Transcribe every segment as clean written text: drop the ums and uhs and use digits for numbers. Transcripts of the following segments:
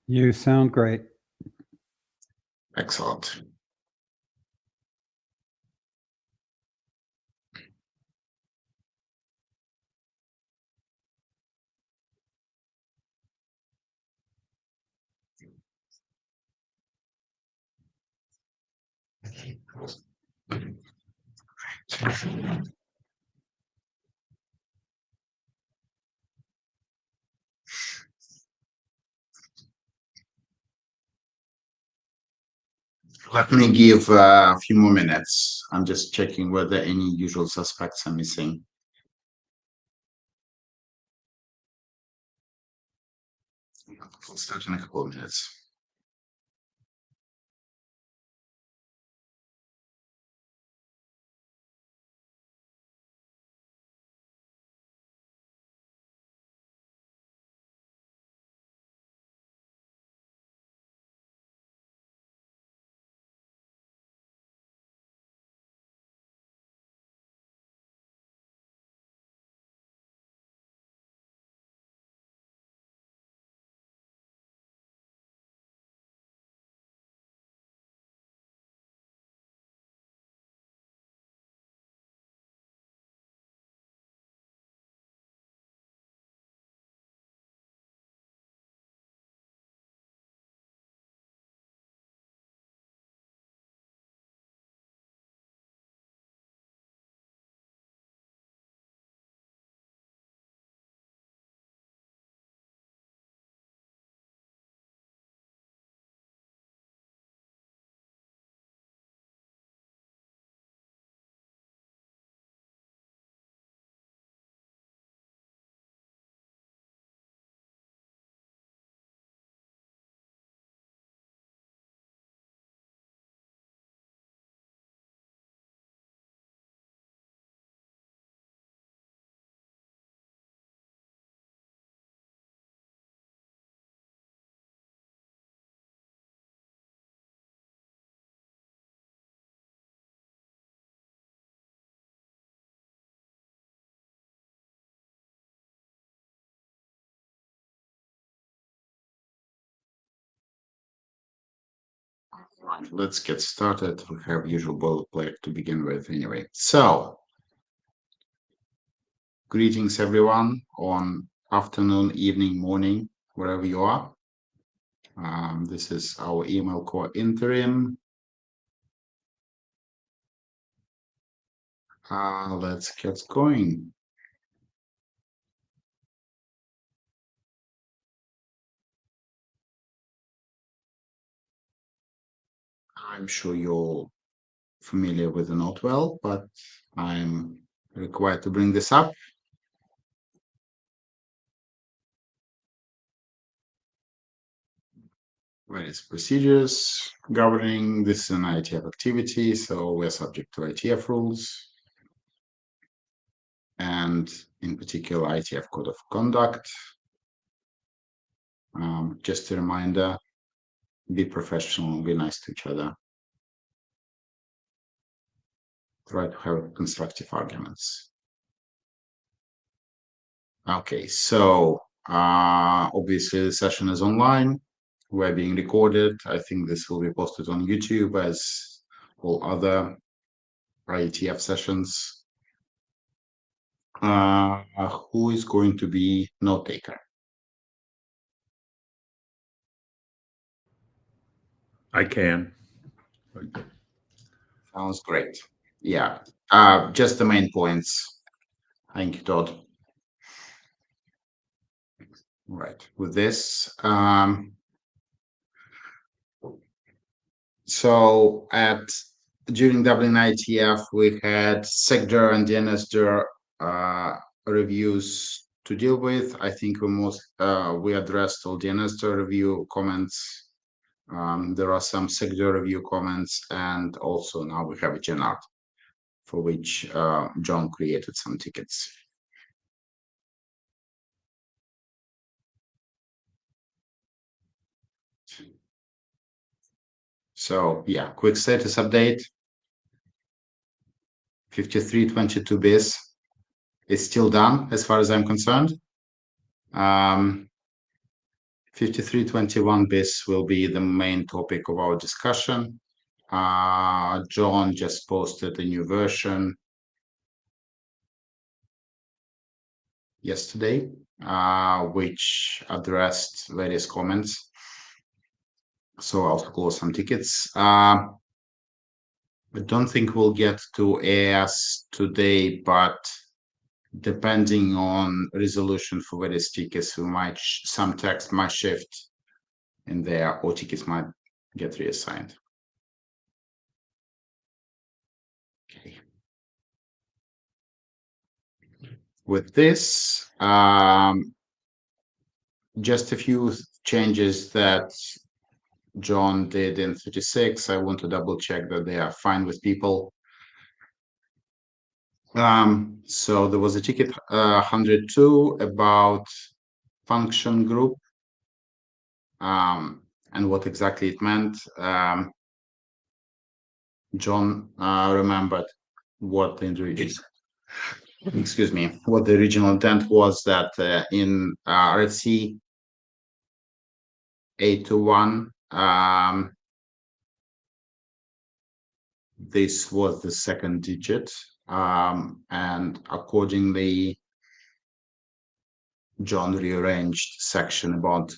You sound great. Excellent. Let me give a few more minutes. I'm just checking whether any usual suspects are missing. We'll start in a couple of minutes. Right, let's get started. We have usual boilerplate to begin with anyway. So, greetings everyone on afternoon, evening, morning, wherever you are. This is our email core interim. Let's get going. I'm sure you're familiar with the note well, but I'm required to bring this up. Various procedures governing this is an IETF activity, so we're subject to IETF rules, and in particular IETF Code of Conduct. Just a reminder, be professional, be nice to each other. Try to have constructive arguments. Okay, so obviously the session is online. We're being recorded. I think this will be posted on YouTube as all other IETF sessions. Who is going to be note taker? I can. Sounds great. Yeah, just the main points. Thank you, Todd. Right, with this, so during Dublin IETF, we had SecDir and DNSDir reviews to deal with. I think we addressed all DNSDir review comments. There are some SecDir review comments, and also now we have a GenArt, for which John created some tickets. So yeah, quick status update. 5322 bis is still done as far as I'm concerned. 5321 bis will be the main topic of our discussion. John just posted a new version yesterday, which addressed various comments. So I'll close some tickets. I don't think we'll get to AS today, but depending on resolution for various tickets, we might some text might shift in there, or tickets might get reassigned. Okay. With this, just a few changes that John did in 36. I want to double check that they are fine with people. So there was a ticket 102 about function group, and what exactly it meant. John remembered what the excuse me, what the original intent was, that in RFC 821, this was the second digit, and accordingly, John rearranged section about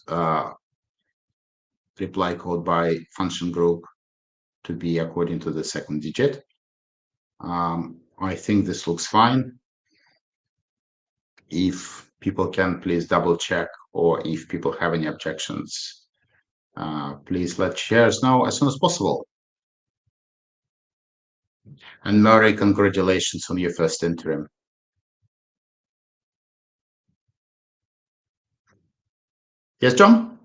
reply code by function group to be according to the second digit. I think this looks fine. If people can please double check, or if people have any objections, please let chairs know as soon as possible. And Murray, congratulations on your first interim. Yes, John?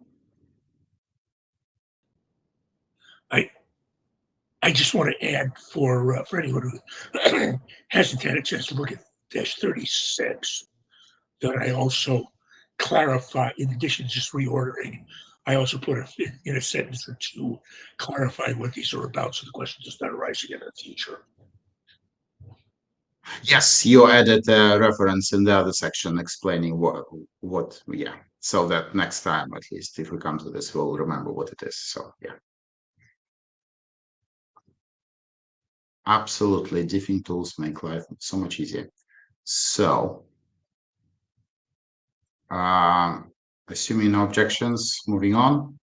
I just want to add for anyone who hasn't had a chance to look at -36, that I also clarify, in addition to just reordering, I also put in a sentence or two clarifying what these are about, so the question does not arise again in the future. Yes, you added a reference in the other section explaining what, yeah. So that next time, at least, if we come to this, we'll remember what it is. So, yeah. Absolutely, diffing tools make life so much easier. So, assuming no objections, moving on.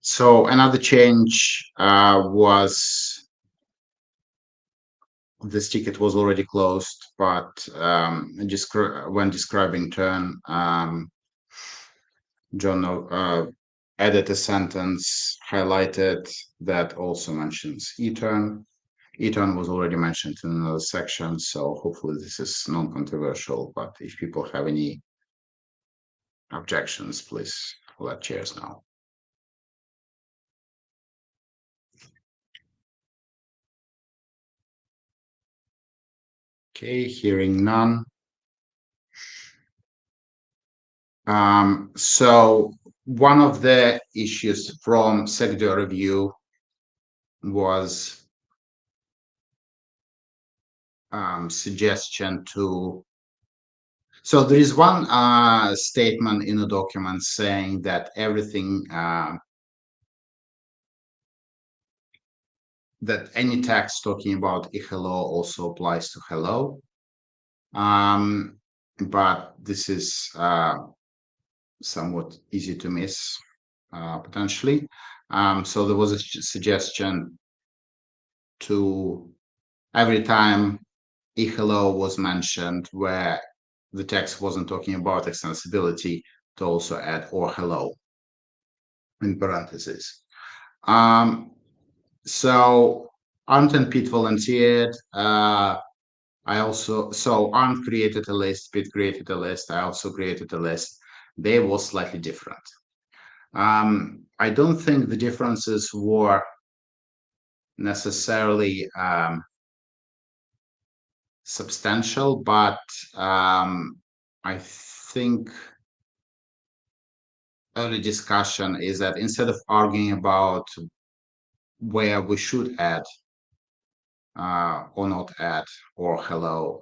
So another change was this ticket was already closed, but when describing turn, John added a sentence highlighted that also mentions e-turn. E-turn was already mentioned in another section, so hopefully this is non-controversial, but if people have any objections, please let chairs know. Okay, hearing none. So one of the issues from secondary review was suggestion to. So there is one statement in the document saying that everything that any text talking about hello also applies to hello. But this is somewhat easy to miss potentially. So there was a suggestion to every time hello was mentioned where the text wasn't talking about extensibility, to also add or hello in parentheses. So Arndt and Pete volunteered. Arndt created a list, Pete created a list, I also created a list. They were slightly different. I don't think the differences were necessarily substantial, but I think early discussion is that instead of arguing about where we should add or not add or hello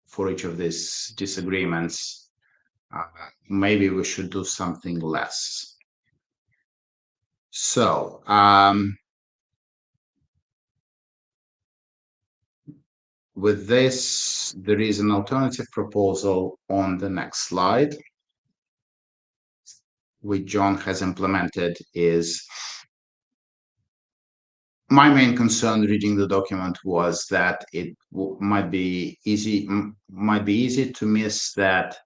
for each of these disagreements, maybe we should do something less. So with this, there is an alternative proposal on the next slide, which John has implemented. Is my main concern reading the document was that it might be easy to miss that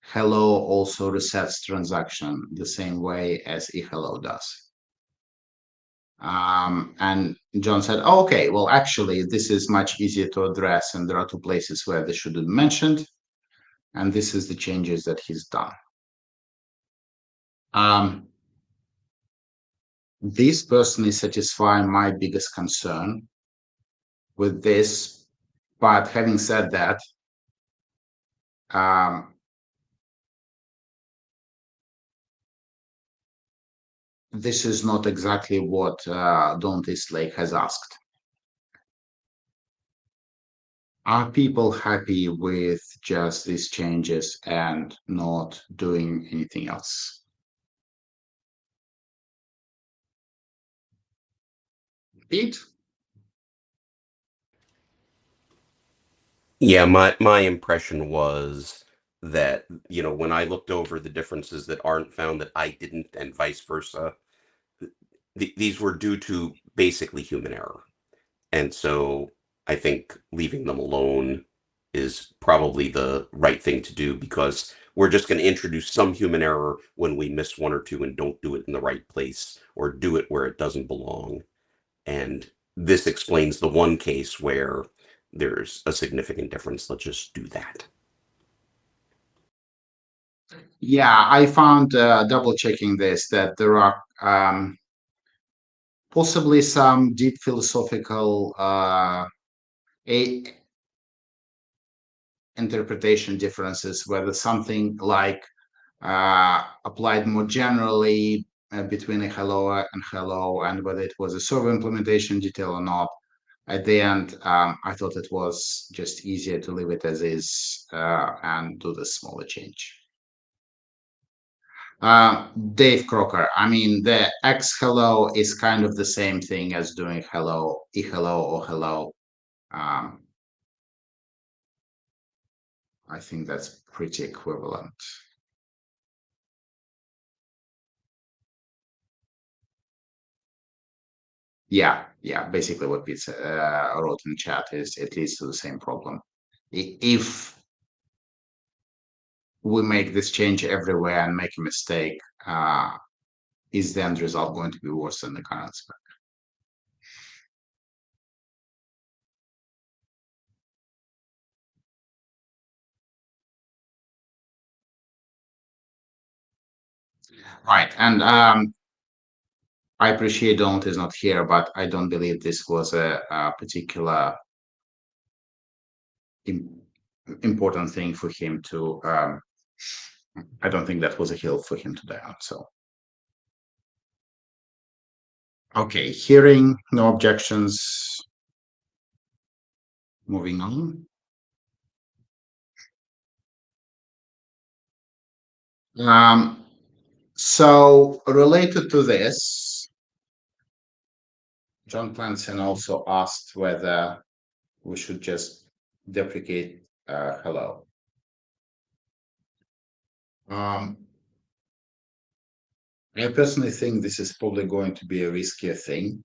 hello also resets transaction the same way as hello does. And John said, oh, okay, well, actually, this is much easier to address, and there are two places where this should be mentioned, and this is the changes that he's done. These personally satisfy my biggest concern with this, but having said that, this is not exactly what Don Lake has asked. Are people happy with just these changes and not doing anything else? Pete? Yeah, my impression was that, when I looked over the differences that aren't found that I didn't, and vice versa, these were due to basically human error. And so I think leaving them alone is probably the right thing to do, because we're just going to introduce some human error when we miss one or two and don't do it in the right place or do it where it doesn't belong. And this explains the one case where there's a significant difference. Let's just do that. Yeah, I found double checking this that there are possibly some deep philosophical interpretation differences, whether something like applied more generally between a hello and hello, and whether it was a server implementation detail or not. At the end, I thought it was just easier to leave it as is and do the smaller change. Dave Crocker, I mean, the X hello is kind of the same thing as doing hello, hello, or hello. I think that's pretty equivalent. Yeah, basically what Pete wrote in chat is it leads to the same problem. If we make this change everywhere and make a mistake, is the end result going to be worse than the current spec? Right, and I appreciate Don't is not here, but I don't believe this was a particular important thing for him to. I don't think that was a hill for him to die on. So, okay, hearing no objections. Moving on. So related to this, John Clancy also asked whether we should just deprecate hello. I personally think this is probably going to be a riskier thing,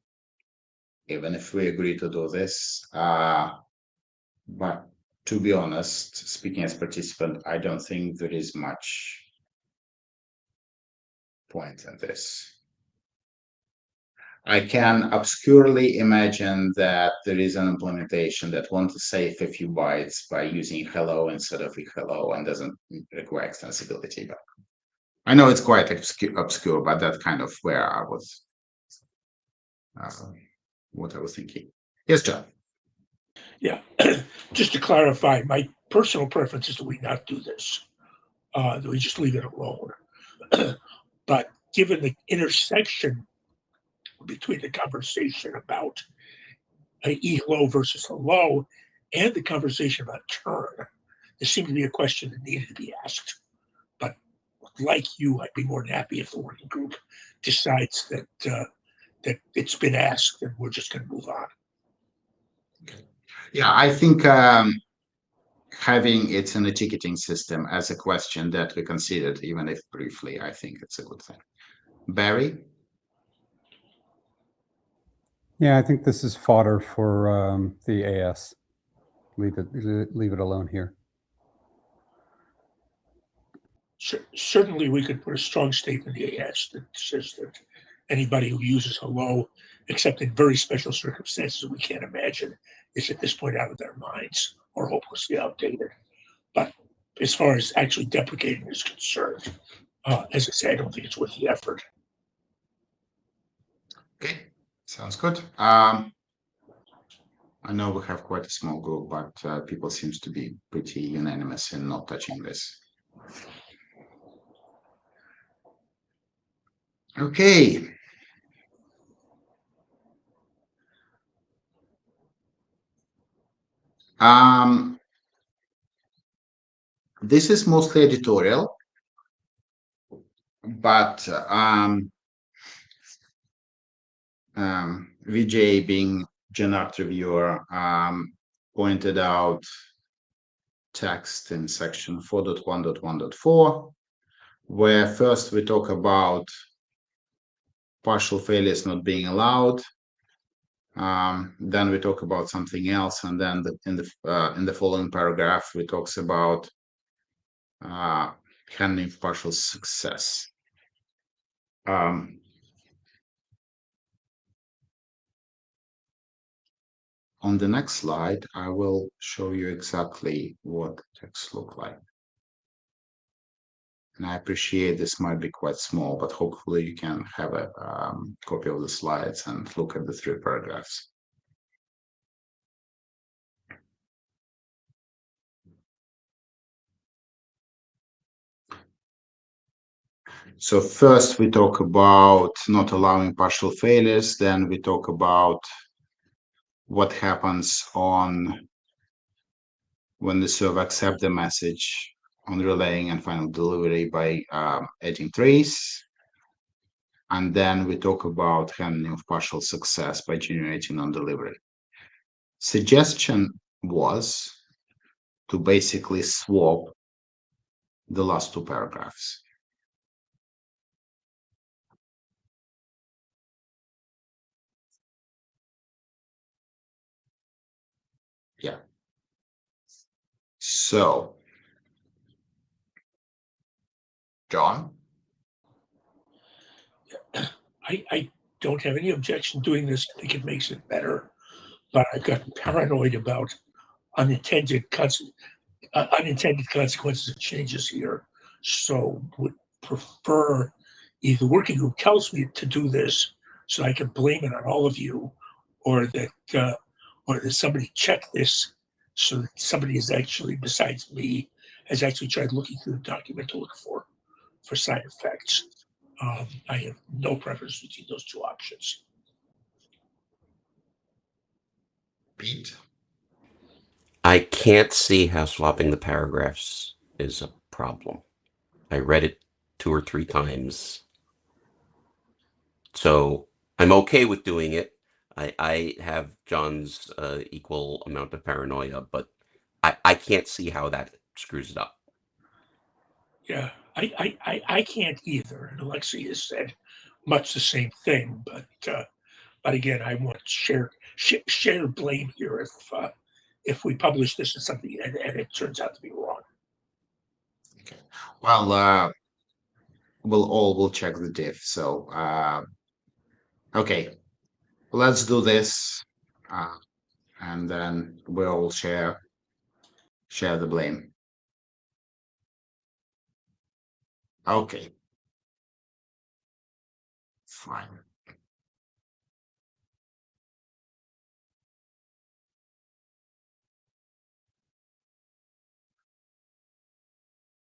even if we agree to do this. But to be honest, speaking as participant, I don't think there is much point in this. I can obscurely imagine that there is an implementation that wants to save a few bytes by using hello instead of hello and doesn't require extensibility. But I know it's quite obscure, but that's kind of where I was, what I was thinking. Yes, John. Yeah, just to clarify, my personal preference is that we not do this, that we just leave it alone. But given the intersection between the conversation about a hello versus hello and the conversation about turn, there seemed to be a question that needed to be asked. But like you, I'd be more than happy if the working group decides that it's been asked and we're just going to move on. Yeah, I think having it in a ticketing system as a question that we considered, even if briefly, I think it's a good thing. Barry? Yeah, I think this is fodder for the AS. Leave it alone here. Certainly, we could put a strong statement in the AS that says that anybody who uses hello, except in very special circumstances we can't imagine, is at this point out of their minds or hopelessly outdated. But as far as actually deprecating is concerned, as I say, I don't think it's worth the effort. Okay, sounds good. I know we have quite a small group, but people seems to be pretty unanimous in not touching this. Okay. This is mostly editorial, but Vijay, being Gen Art reviewer, pointed out text in section 4.1.1.4, where first we talk about partial failures not being allowed. Then we talk about something else, and then in the following paragraph we talks about handling partial success. On the next slide, I will show you exactly what the text look like. And I appreciate this might be quite small, but hopefully you can have a copy of the slides and look at the 3 paragraphs. So first we talk about not allowing partial failures, then we talk about what happens on when the server accepts the message on relaying and final delivery by adding trace. And then we talk about handling of partial success by generating on delivery. Suggestion was to basically swap the last 2 paragraphs. Yeah. So, John? I don't have any objection doing this. I think it makes it better, but I've gotten paranoid about unintended consequences of changes here. So would prefer either the working group tells me to do this so I can blame it on all of you, or that somebody check this so that somebody is actually, besides me, has actually tried looking through the document to look for side effects. I have no preference between those 2 options. Pete? I can't see how swapping the paragraphs is a problem. I read it 2 or 3 times. So I'm okay with doing it. I have John's equal amount of paranoia, but I can't see how that screws it up. Yeah, I can't either. And Alexei has said much the same thing, but again, I want shared blame here if we publish this as something and it turns out to be wrong. Okay. Well, we'll check the diff. So, okay, let's do this, and then we'll share the blame. Okay, fine.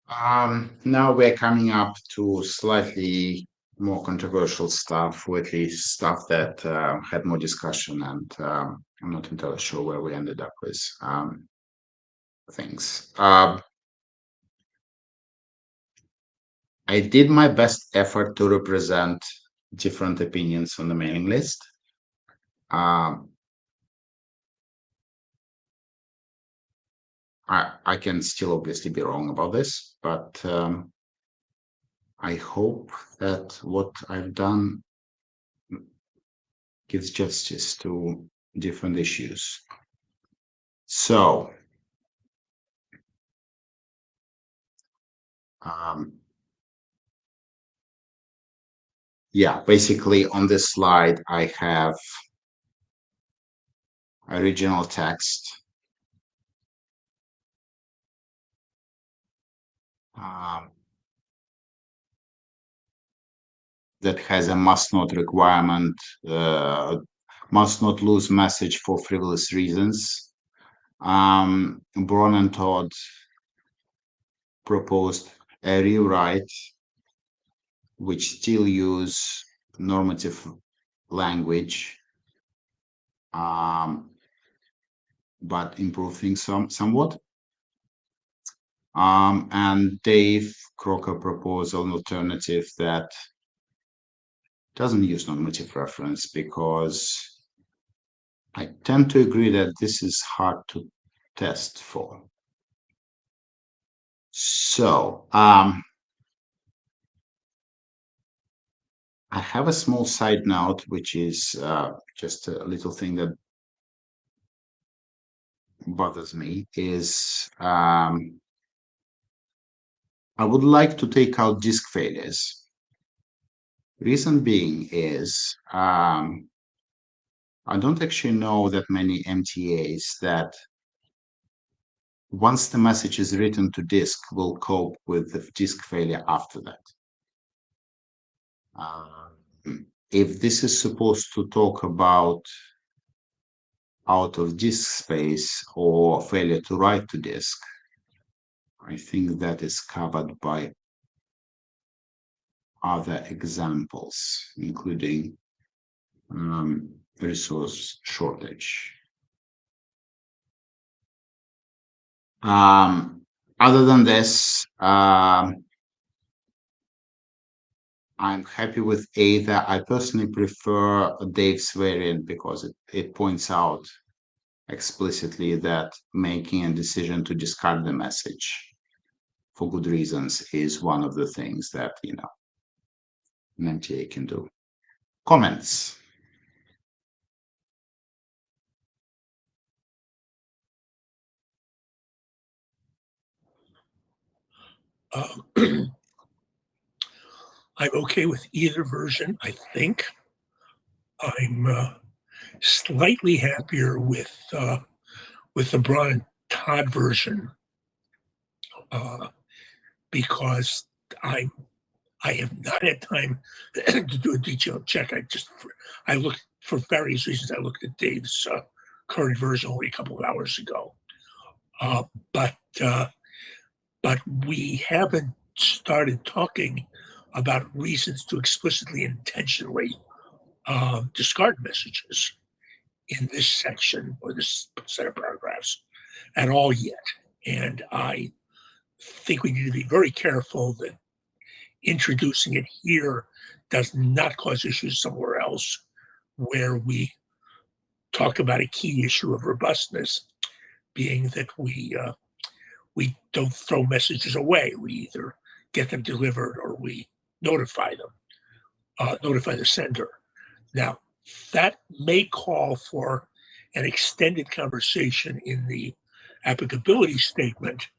Now we're coming up to slightly more controversial stuff, with the stuff that had more discussion, and I'm not entirely sure where we ended up with things. I did my best effort to represent different opinions on the mailing list. I can still obviously be wrong about this, but I hope that what I've done gives justice to different issues. So, yeah, basically on this slide, I have original text. That has a must not requirement, must not lose message for frivolous reasons. Braun and Todd proposed a rewrite which still use normative language, but improve things somewhat. And Dave Crocker proposed an alternative that doesn't use normative reference, because I tend to agree that this is hard to test for. So, I have a small side note, which is just a little thing that bothers me, is I would like to take out disk failures. Reason being is I don't actually know that many MTAs that once the message is written to disk will cope with the disk failure after that. If this is supposed to talk about out of disk space or failure to write to disk, I think that is covered by other examples, including resource shortage. Other than this, I'm happy with either. I personally prefer Dave's variant because it points out explicitly that making a decision to discard the message for good reasons is one of the things that, an MTA can do. Comments? I'm okay with either version, I think. I'm slightly happier with the Braun and Todd version because I have not had time to do a detailed check. I looked for various reasons. I looked at Dave's current version only a couple of hours ago, but we haven't started talking about reasons to explicitly intentionally discard messages in this section or this set of paragraphs at all yet. And I think we need to be very careful that introducing it here does not cause issues somewhere else where we talk about a key issue of robustness, being that we don't throw messages away. We either get them delivered or we notify them, notify the sender. Now, that may call for an extended conversation in the applicability statement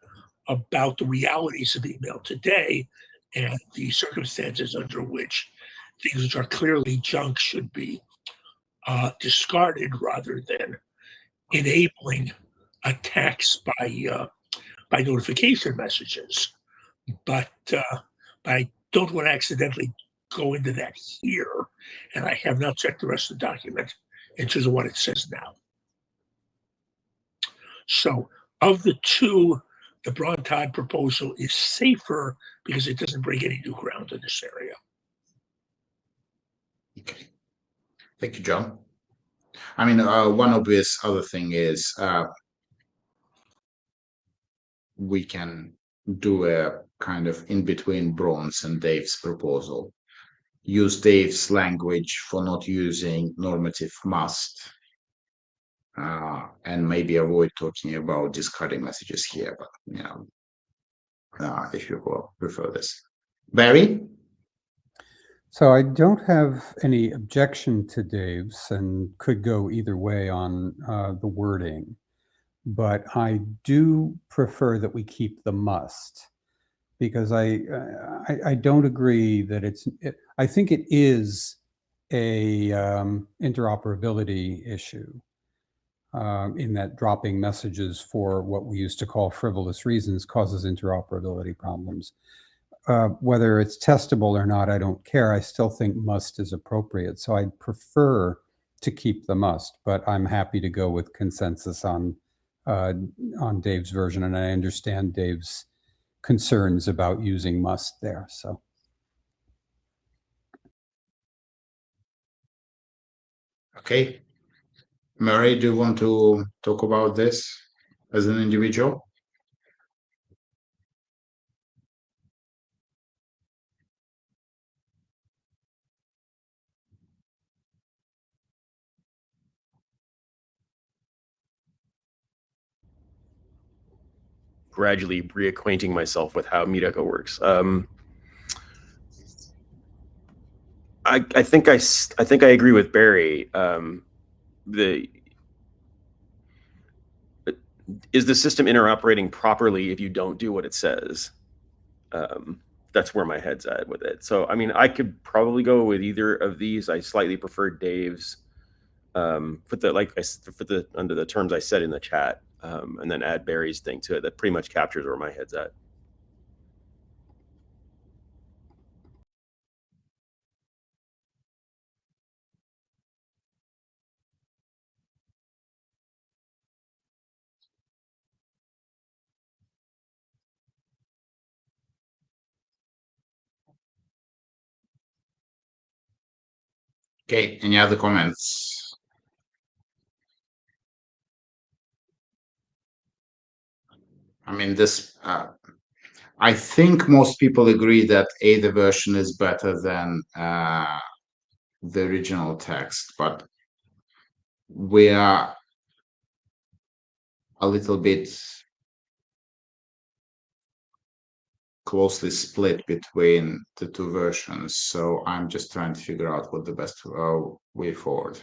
about the realities of email today and the circumstances under which things which are clearly junk should be discarded rather than enabling attacks by notification messages. But I don't want to accidentally go into that here, and I have not checked the rest of the document in terms of what it says now. So of the two the Braun-Todd proposal is safer because it doesn't break any new ground in this area. Okay. Thank you, John. I mean, one obvious other thing is we can do a kind of in between Braun's and Dave's proposal. Use Dave's language for not using normative must, and maybe avoid talking about discarding messages here. But you know, if you will prefer this, Barry. So I don't have any objection to Dave's and could go either way on the wording, but I do prefer that we keep the must because I don't agree that I think it is a interoperability issue in that dropping messages for what we used to call frivolous reasons causes interoperability problems. Whether it's testable or not, I don't care. I still think must is appropriate. So I'd prefer to keep the must, but I'm happy to go with consensus on Dave's version. And I understand Dave's concerns about using must there. So. Okay. Murray, do you want to talk about this as an individual? Gradually reacquainting myself with how Miedeco works. I think I agree with Barry. Is the system interoperating properly if you don't do what it says? That's where my head's at with it. So I mean, I could probably go with either of these. I slightly prefer Dave's. Under the terms I said in the chat, and then add Barry's thing to it. That pretty much captures where my head's at. Okay, any other comments? I mean, I think most people agree that either version is better than the original text, but we are a little bit closely split between the two versions. So I'm just trying to figure out what the best way forward.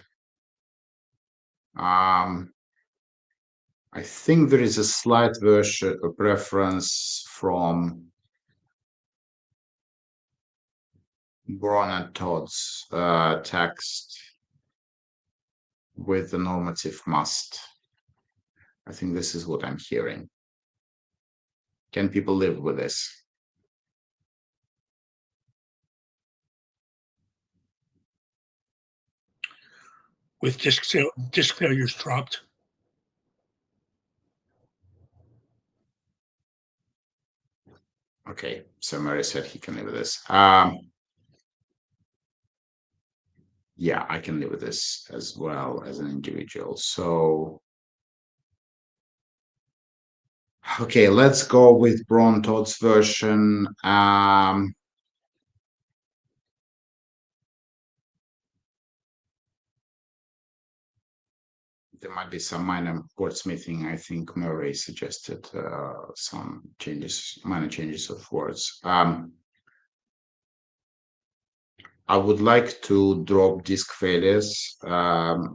I think there is a slight version of preference from Braun and Todd's text with the normative must. I think this is what I'm hearing. Can people live with this? With disk failures dropped. Okay, so Murray said he can live with this. Yeah, I can live with this as well as an individual. So, okay, let's go with Braun Todd's version. There might be some minor wordsmithing. I think Murray suggested some changes, minor changes of words. I would like to drop disk failures, or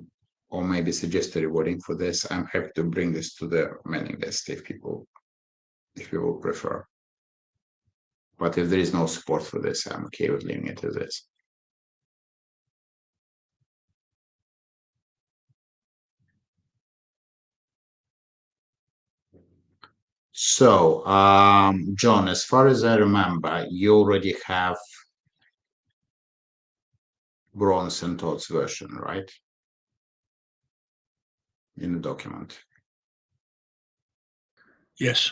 maybe suggest a rewarding for this. I'm happy to bring this to the mailing list if people prefer. But if there is no support for this, I'm okay with leaving it as is. So, John, as far as I remember, you already have Braun's and Todd's version, right? In the document. Yes.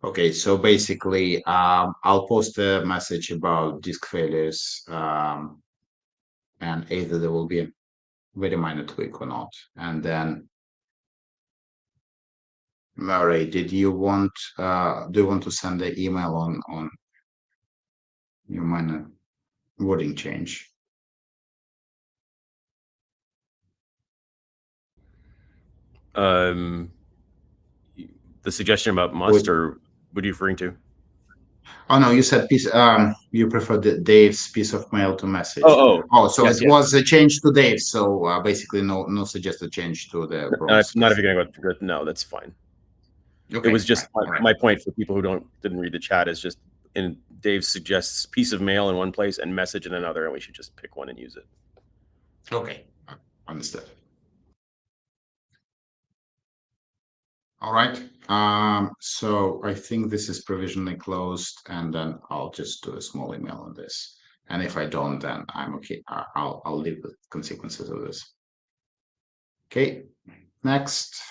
Okay, so basically, I'll post a message about disk failures, and either there will be a very minor tweak or not. And then, Murray, do you want to send the email on your minor wording change? The suggestion about must, or what are you referring to? Oh no, you said piece. You prefer Dave's piece of mail to message. Oh, So yes, it was a change to Dave. So basically, no suggested change to the bronze. not if you're gonna go. No, that's fine. Okay, It was just all right. my point for people who didn't read the chat is just, and Dave suggests piece of mail in one place and message in another, and we should just pick one and use it. Okay, understood. All right. So I think this is provisionally closed, and then I'll just do a small email on this. And if I don't, then I'm okay. I'll leave the consequences of this. Okay. Next.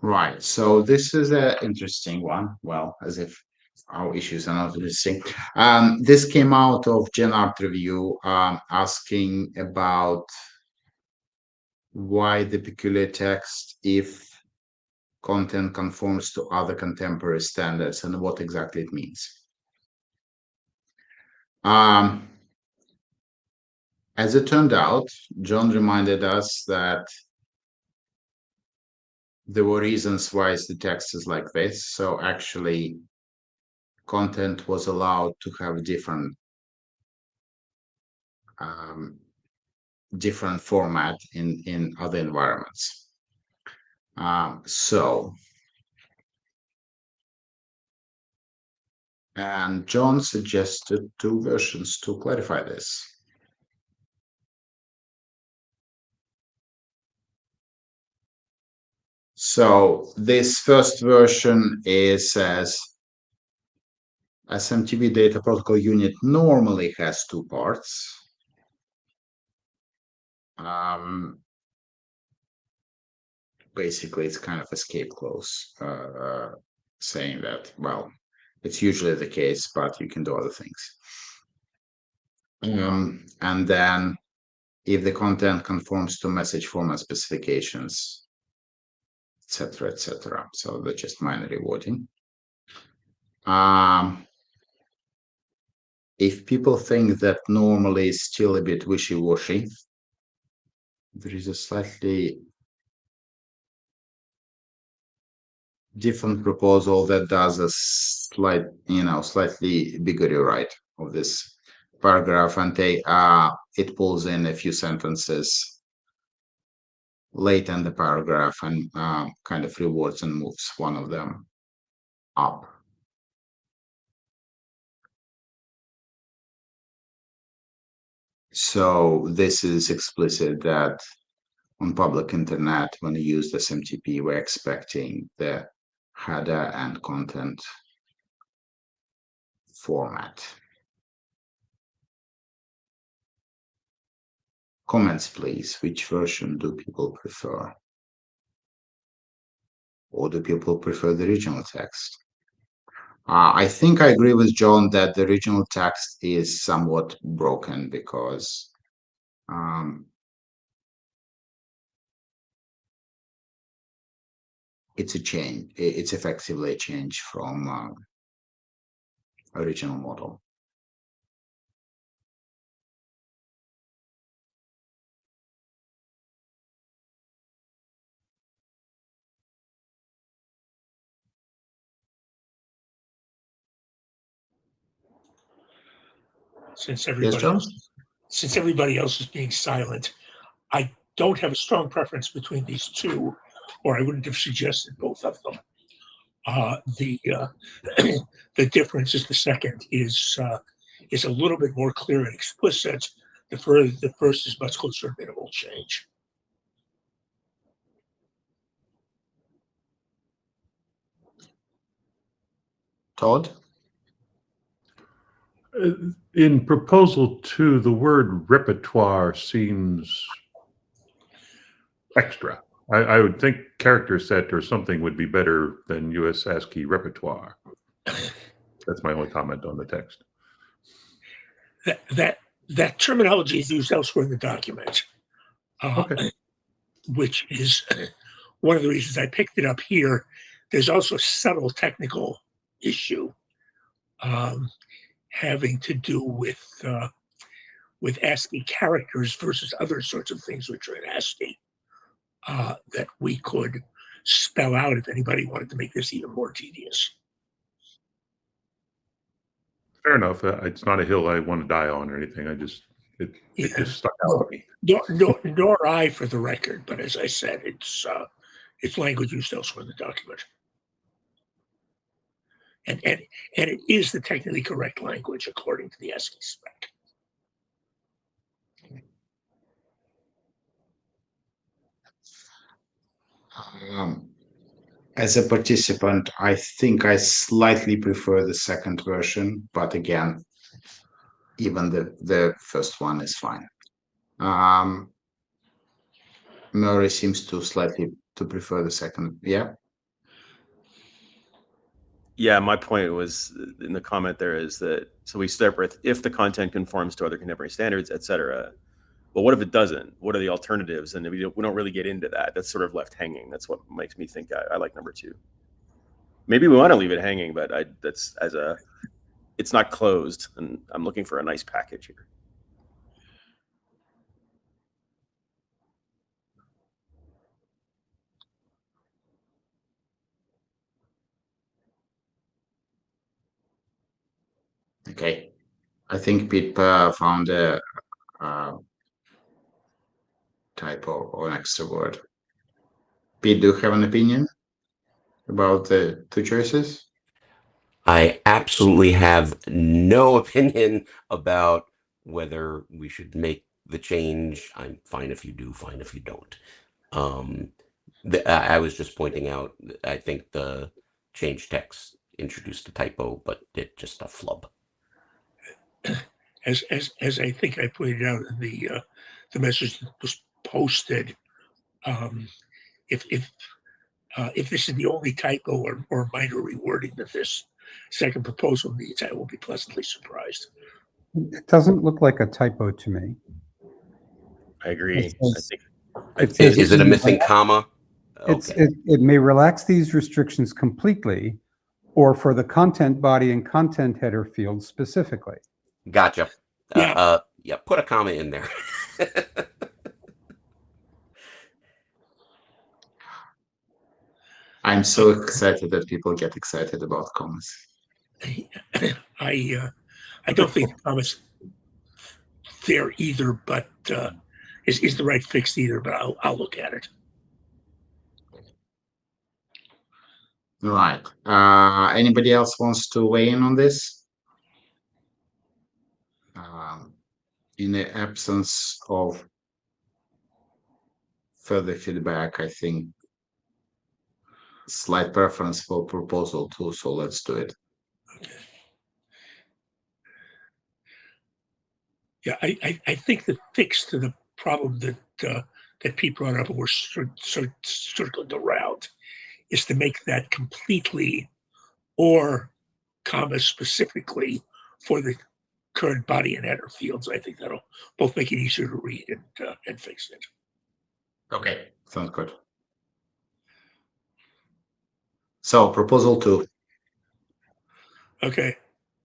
Right. So this is an interesting one. Well, as if our issues are not interesting. This came out of Gen Art review, asking about why the peculiar text if content conforms to other contemporary standards and what exactly it means. As it turned out, John reminded us that there were reasons why the text is like this. So actually, content was allowed to have different format in other environments. And John suggested two versions to clarify this. So this first version says SMTP data protocol unit normally has two parts. Basically, it's kind of escape clause saying that, well, it's usually the case, but you can do other things. And then if the content conforms to message format specifications, etc., etc. So that's just minor rewording. If people think that normally is still a bit wishy-washy, there is a slightly different proposal that does a slightly bigger rewrite of this paragraph, and it pulls in a few sentences late in the paragraph and kind of rewards and moves one of them up. So this is explicit that on public internet, when you use the SMTP, we're expecting the header and content format. Comments, please. Which version do people prefer? Or do people prefer the original text? I think I agree with John that the original text is somewhat broken because it's a change. It's effectively a change from original model. Since Yes, everybody John? else is being silent, I don't have a strong preference between these two, or I wouldn't have suggested both of them. The difference is the second is a little bit more clear and explicit. The first is much closer to minimal change. Todd? In proposal 2, the word repertoire seems extra. I would think character set or something would be better than US ASCII repertoire. That's my only comment on the text. That terminology is used elsewhere in the document, Okay. which is one of the reasons I picked it up here. There's also a subtle technical issue having to do with ASCII characters versus other sorts of things which are in ASCII that we could spell out if anybody wanted to make this even more tedious. Fair enough. It's not a hill I want to die on or anything. It Yeah. just stuck out at me. Nor I, for the record, but as I said, it's language used elsewhere in the document. And it is the technically correct language according to the ASCII spec. As a participant, I think I slightly prefer the second version, but again, even the first one is fine. Murray seems to slightly to prefer the second. Yeah. Yeah, my point was in the comment there is that so we start with if the content conforms to other contemporary standards, etc. But what if it doesn't? What are the alternatives? And we don't really get into that. That's sort of left hanging. That's what makes me think I like number 2. Maybe we want to leave it hanging, but it's not closed, and I'm looking for a nice package here. Okay. I think Pete found a typo or an extra word. Pete, do you have an opinion about the two choices? I absolutely have no opinion about whether we should make the change. I'm fine if you do, fine if you don't. I was just pointing out, I think the change text introduced a typo, but it just a flub. As I think I pointed out in the message that was posted, if this is the only typo or minor rewording that this second proposal needs, I will be pleasantly surprised. It doesn't look like a typo to me. I agree. It says- I it think says Is it a missing comma? Okay. It may relax these restrictions completely, or for the content body and content header fields specifically. Gotcha. Yeah. Yeah, put a comma in there. I'm so excited that people get excited about commas. I don't think the comma's there either, but is the right fix either. But I'll look at it. Right. Anybody else wants to weigh in on this? In the absence of further feedback, I think slight preference for proposal 2, so let's do it. Okay. Yeah, I think the fix to the problem that Pete brought up and we're circling around is to make that completely or comma specifically for the current body and header fields. I think that'll both make it easier to read and fix it. Okay, sounds good. So proposal 2. Okay.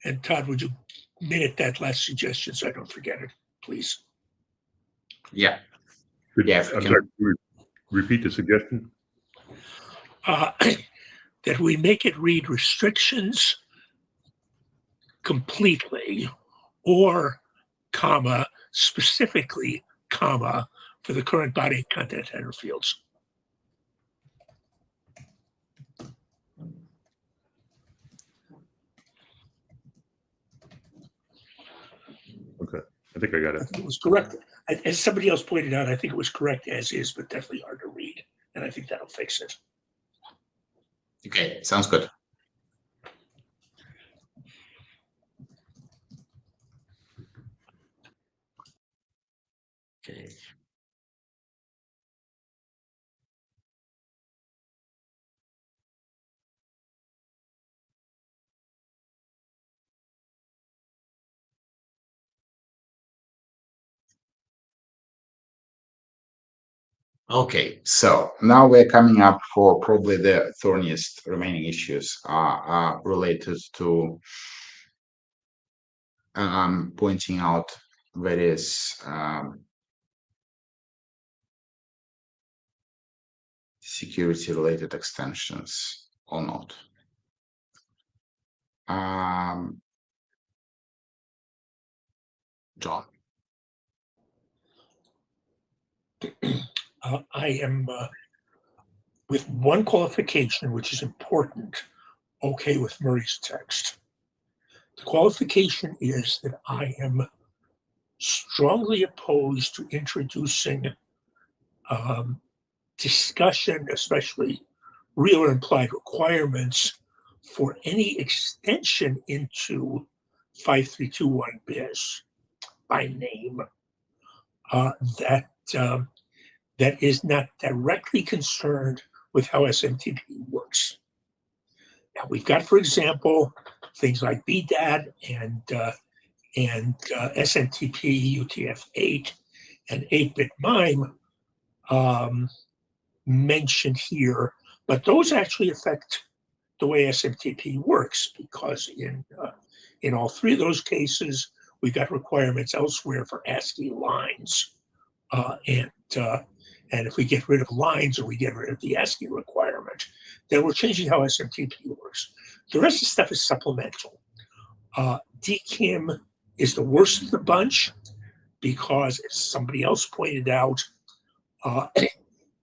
And Todd, would you minute that last suggestion so I don't forget it, please? Yeah. Yeah, if we I'm can- sorry, repeat the suggestion. That we make it read restrictions completely or comma specifically comma for the current body and content header fields. Okay, I think I got I it. think it was correct. As somebody else pointed out, I think it was correct as is, but definitely hard to read. And I think that'll fix it. Okay, sounds good. Okay. Okay, so now we're coming up for probably the thorniest remaining issues related to pointing out various security related extensions or not. John. I am, with one qualification, which is important, okay with Murray's text. The qualification is that I am strongly opposed to introducing discussion, especially real or implied requirements for any extension into 5321 BIS by name that that is not directly concerned with how SMTP works. Now we've got, for example, things like BDAD and SMTP UTF-8 and 8-bit MIME mentioned here, but those actually affect the way SMTP works, because in all three of those cases, we got requirements elsewhere for ASCII lines, and if we get rid of lines or we get rid of the ASCII requirement, then we're changing how SMTP works. The rest of the stuff is supplemental. DKIM is the worst of the bunch because, as somebody else pointed out,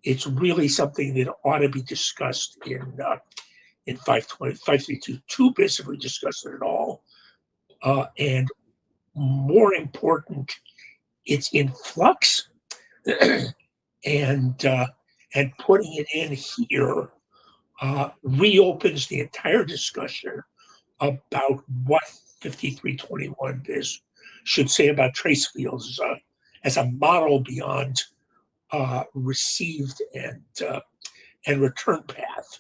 it's really something that ought to be discussed in 5322 BIS if we discuss it at all. And more important, it's in flux, and putting it in here reopens the entire discussion about what 5321 BIS should say about trace fields as a model beyond received and return path.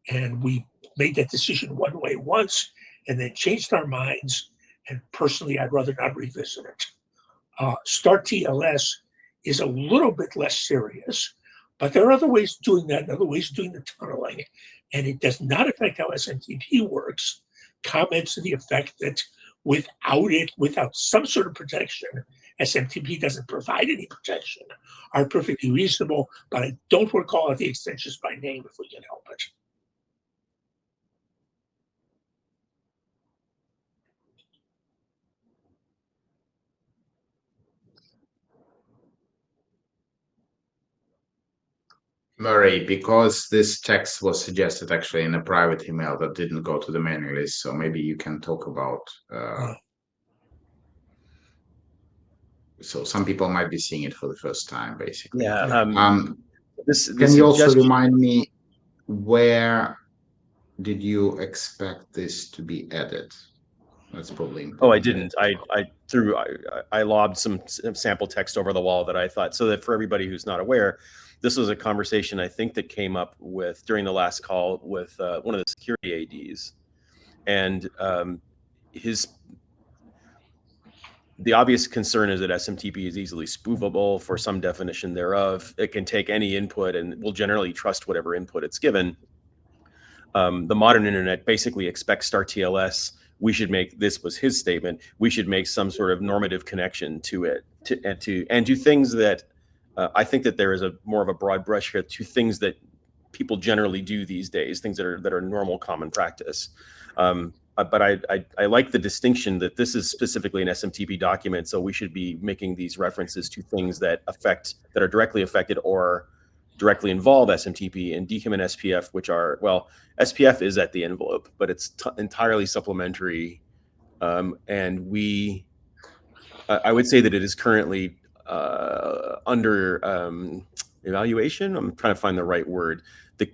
And we made that decision one way once and then changed our minds. And personally, I'd rather not revisit it. Start TLS is a little bit less serious, but there are other ways of doing that, and other ways of doing the tunneling, and it does not affect how SMTP works. Comments to the effect that without some sort of protection, SMTP doesn't provide any protection, are perfectly reasonable, but I don't recall the extensions by name if we can help it. Murray, because this text was suggested actually in a private email that didn't go to the mailing list, so maybe you can talk about. So some people might be seeing it for the first time, basically. Yeah. Can you also remind me, where did you expect this to be added? That's probably important. Oh, I didn't. I lobbed some sample text over the wall that I thought, so that for everybody who's not aware, this was a conversation I think that came up with during the last call with one of the security ADs, and the obvious concern is that SMTP is easily spoofable for some definition thereof. It can take any input and will generally trust whatever input it's given. The modern internet basically expects Star TLS. We should make, this was his statement, we should make some sort of normative connection to it and do things that I think that there is a more of a broad brush here to things that people generally do these days, things that are normal common practice. But I like the distinction that this is specifically an SMTP document, so we should be making these references to things that are directly affected or directly involve SMTP, and DKIM and SPF, which are, well, SPF is at the envelope, but it's entirely supplementary. And I would say that it is currently under evaluation. I'm trying to find the right word.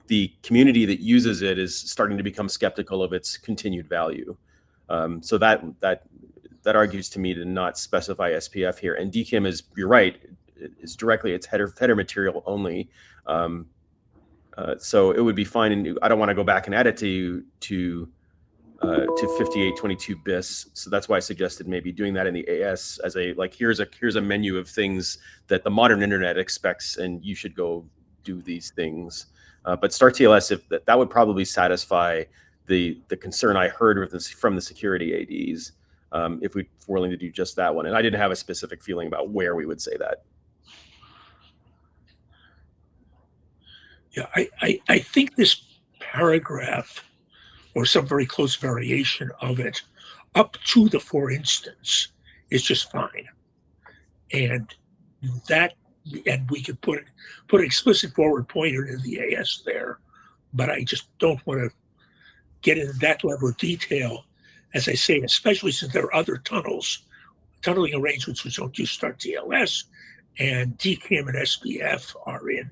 The community that uses it is starting to become skeptical of its continued value. So that argues to me to not specify SPF here. And DKIM is, you're right, is directly, it's header material only. So it would be fine. And I don't want to go back and add it to to 5822 bis. So that's why I suggested maybe doing that in the AS as a like here's a menu of things that the modern internet expects, and you should go do these things. But Start TLS, if that would probably satisfy the concern I heard with this from the security ADs, if we're willing to do just that one. And I didn't have a specific feeling about where we would say that. Yeah, I think this paragraph or some very close variation of it up to the for instance is just fine. And that, and we could put an explicit forward pointer in the AS there, but I just don't want to get into that level of detail, as I say, especially since there are other tunneling arrangements which don't use Start TLS, and DCAM and SBF are in,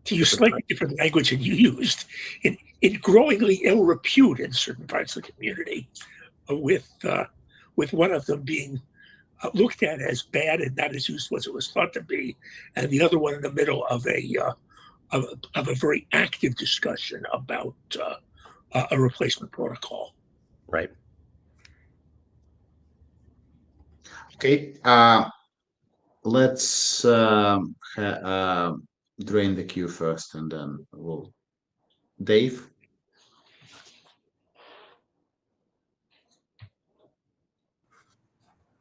to use slightly different language than you used, in growingly ill repute in certain parts of the community, with one of them being looked at as bad and not as useful as it was thought to be, and the other one in the middle of a very active discussion about a replacement protocol. Right. Okay. Let's drain the queue first, and then we'll. Dave.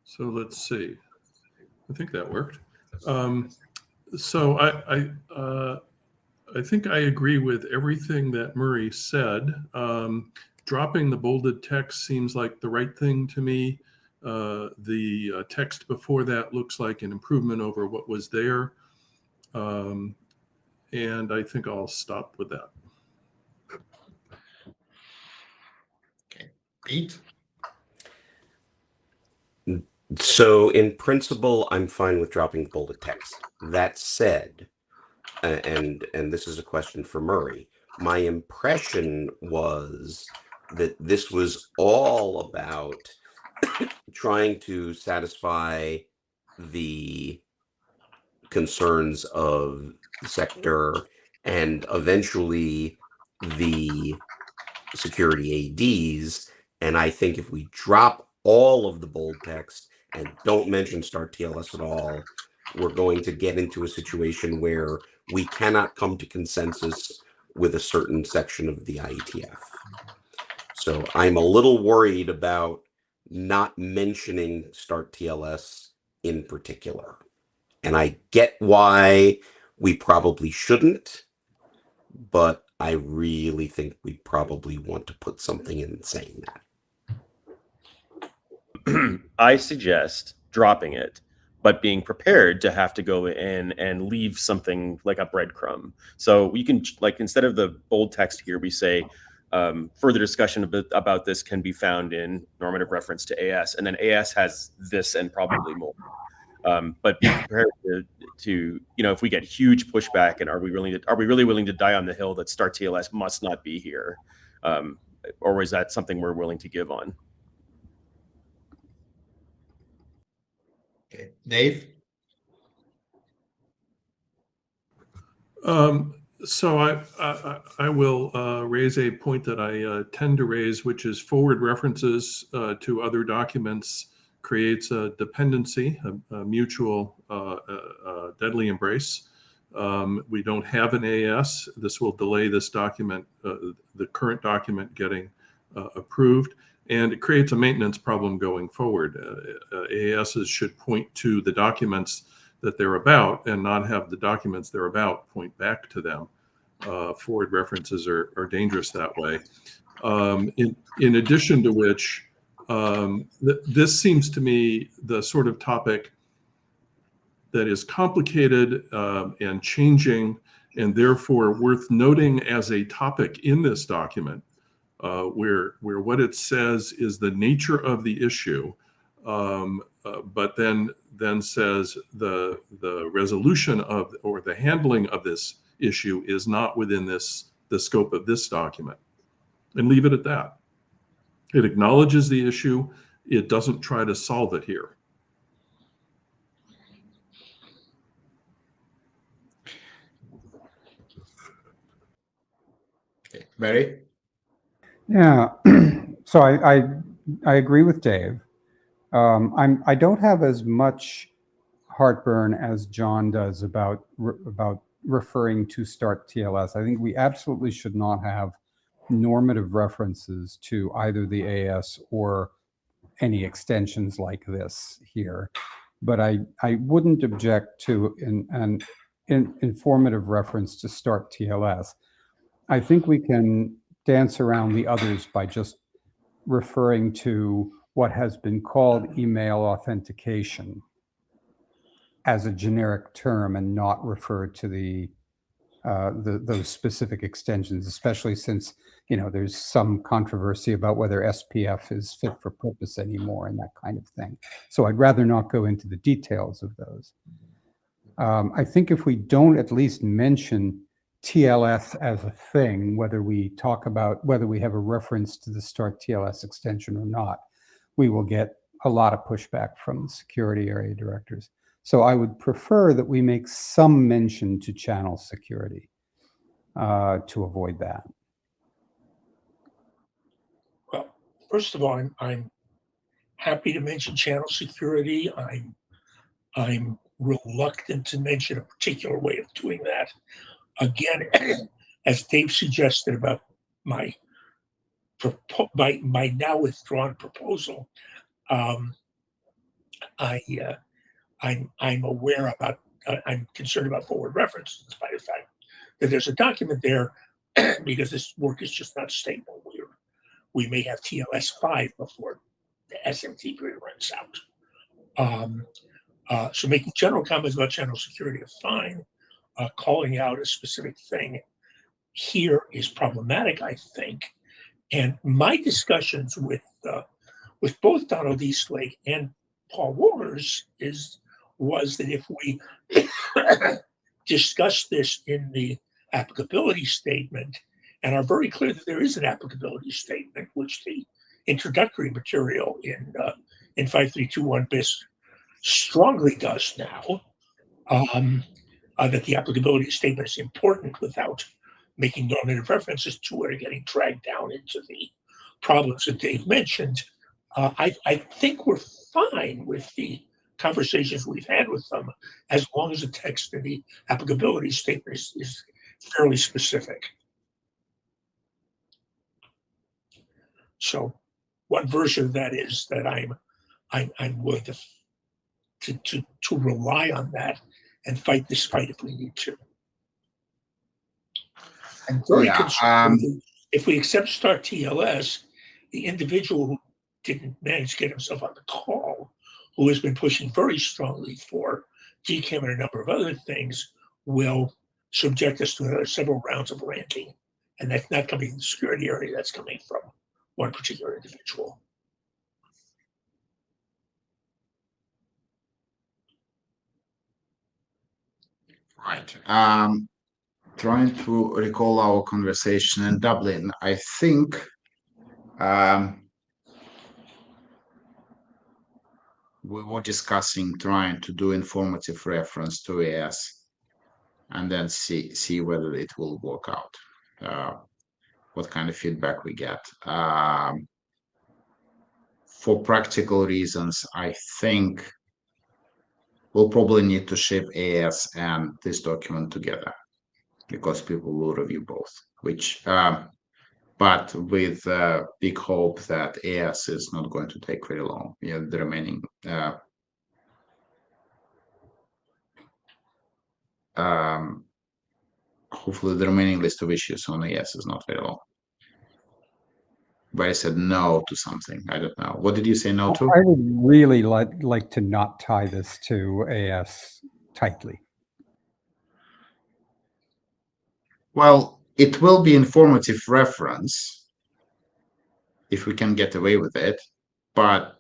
So let's see. I think that worked. So I think I agree with everything that Murray said. Dropping the bolded text seems like the right thing to me. The text before that looks like an improvement over what was there. And I think I'll stop with that. Okay. Pete. So in principle, I'm fine with dropping the bolded text. That said, and this is a question for Murray, my impression was that this was all about trying to satisfy the concerns of the sector and eventually the security ADs. And I think if we drop all of the bold text and don't mention Start TLS at all, we're going to get into a situation where we cannot come to consensus with a certain section of the IETF. So I'm a little worried about not mentioning Start TLS in particular. And I get why we probably shouldn't, but I really think we probably want to put something in saying that. I suggest dropping it, but being prepared to have to go in and leave something like a breadcrumb. So you can, like, instead of the bold text here, we say further discussion about this can be found in normative reference to AS, and then AS has this and probably more. But be prepared to if we get huge pushback, and are we really willing to die on the hill that Start TLS must not be here, or is that something we're willing to give on? Okay. Dave. So I will raise a point that I tend to raise, which is forward references to other documents creates a dependency, a mutual deadly embrace. We don't have an AS. This will delay this document, the current document getting approved, and it creates a maintenance problem going forward. ASs should point to the documents that they're about and not have the documents they're about point back to them. Forward references are dangerous that way. In addition to which, this seems to me the sort of topic that is complicated and changing, and therefore worth noting as a topic in this document, where what it says is the nature of the issue, but then says the resolution of or the handling of this issue is not within the scope of this document, and leave it at that. It acknowledges the issue. It doesn't try to solve it here. Okay. Barry. Yeah, so I agree with Dave. I don't have as much heartburn as John does about referring to start TLS. I think we absolutely should not have normative references to either the AS or any extensions like this here. But I wouldn't object to an informative reference to start TLS. I think we can dance around the others by just referring to what has been called email authentication as a generic term and not refer to those specific extensions, especially since there's some controversy about whether SPF is fit for purpose anymore and that kind of thing. So I'd rather not go into the details of those. I think if we don't at least mention TLS as a thing, whether we talk about whether we have a reference to the Start TLS extension or not, we will get a lot of pushback from the security area directors. So I would prefer that we make some mention to channel security to avoid that. Well, first of all, I'm happy to mention channel security. I'm reluctant to mention a particular way of doing that. Again, as Dave suggested about my now withdrawn proposal, I'm aware about, I'm concerned about forward reference, despite the fact that there's a document there, because this work is just not stable. We may have TLS 5 before the SMT period runs out. So making general comments about channel security is fine. Calling out a specific thing here is problematic, I think. And my discussions with both Donald Eastlake and Paul Waters was that if we discuss this in the applicability statement and are very clear that there is an applicability statement, which the introductory material in 5321 BIS strongly does now, that the applicability statement is important without making normative references to it or getting dragged down into the problems that Dave mentioned. I think we're fine with the conversations we've had with them, as long as the text of the applicability statement is fairly specific. So one version of that is that I'm willing to rely on that and fight this fight if we need to. I'm very concerned if we accept Start TLS, the individual who didn't manage to get himself on the call, who has been pushing very strongly for DCAM and a number of other things, will subject us to several rounds of ranting. And that's not coming from the security area, that's coming from one particular individual. Right. Trying to recall our conversation in Dublin, I think we were discussing trying to do informative reference to AS and then see whether it will work out, what kind of feedback we get. For practical reasons, I think we'll probably need to ship AS and this document together because people will review both, but with big hope that AS is not going to take very long. The remaining hopefully the remaining list of issues on AS is not very long. But I said no to something. I don't know. What did you say no to? I would really like to not tie this to AS tightly. Well, it will be informative reference if we can get away with it, but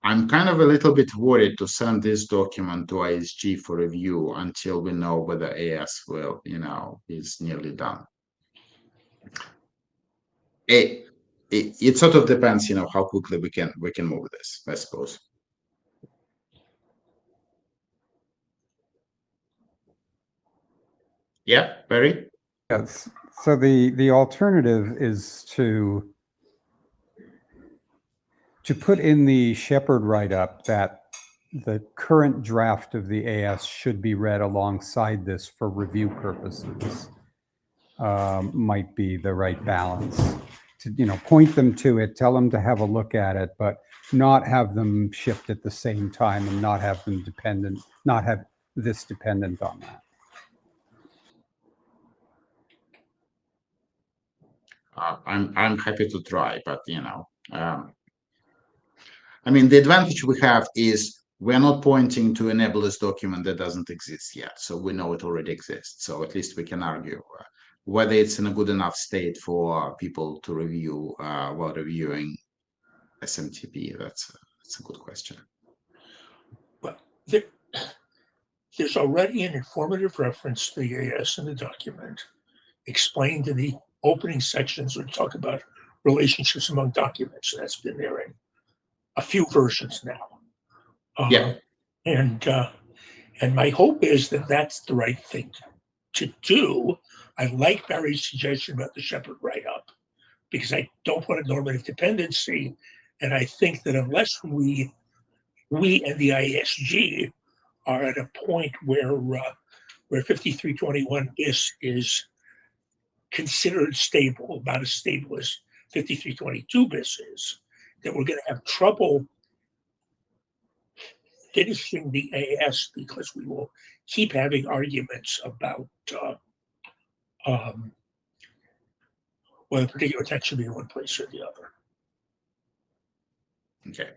I'm kind of a little bit worried to send this document to ISG for review until we know whether AS will, is nearly done. It sort of depends, how quickly we can move this, I suppose. Yeah, Barry? Yes. So the alternative is to put in the Shepherd write-up that the current draft of the AS should be read alongside this for review purposes. Might be the right balance to point them to it, tell them to have a look at it, but not have them shipped at the same time and not have them not have this dependent on that. I'm happy to try, but I mean, the advantage we have is we're not pointing to a nebulous document that doesn't exist yet, so we know it already exists. So at least we can argue whether it's in a good enough state for people to review while reviewing SMTP. That's a good question. Well, there's already an informative reference to the AS in the document, explained in the opening sections which talk about relationships among documents. That's been there in a few versions now. Yeah. And my hope is that that's the right thing to do. I like Barry's suggestion about the Shepherd write-up because I don't want a normative dependency. And I think that unless we and the ISG are at a point where 5321 is considered stable, about as stable as 5322 bis is, that we're going to have trouble finishing the AS because we will keep having arguments about whether a particular text should be in one place or the other. Okay.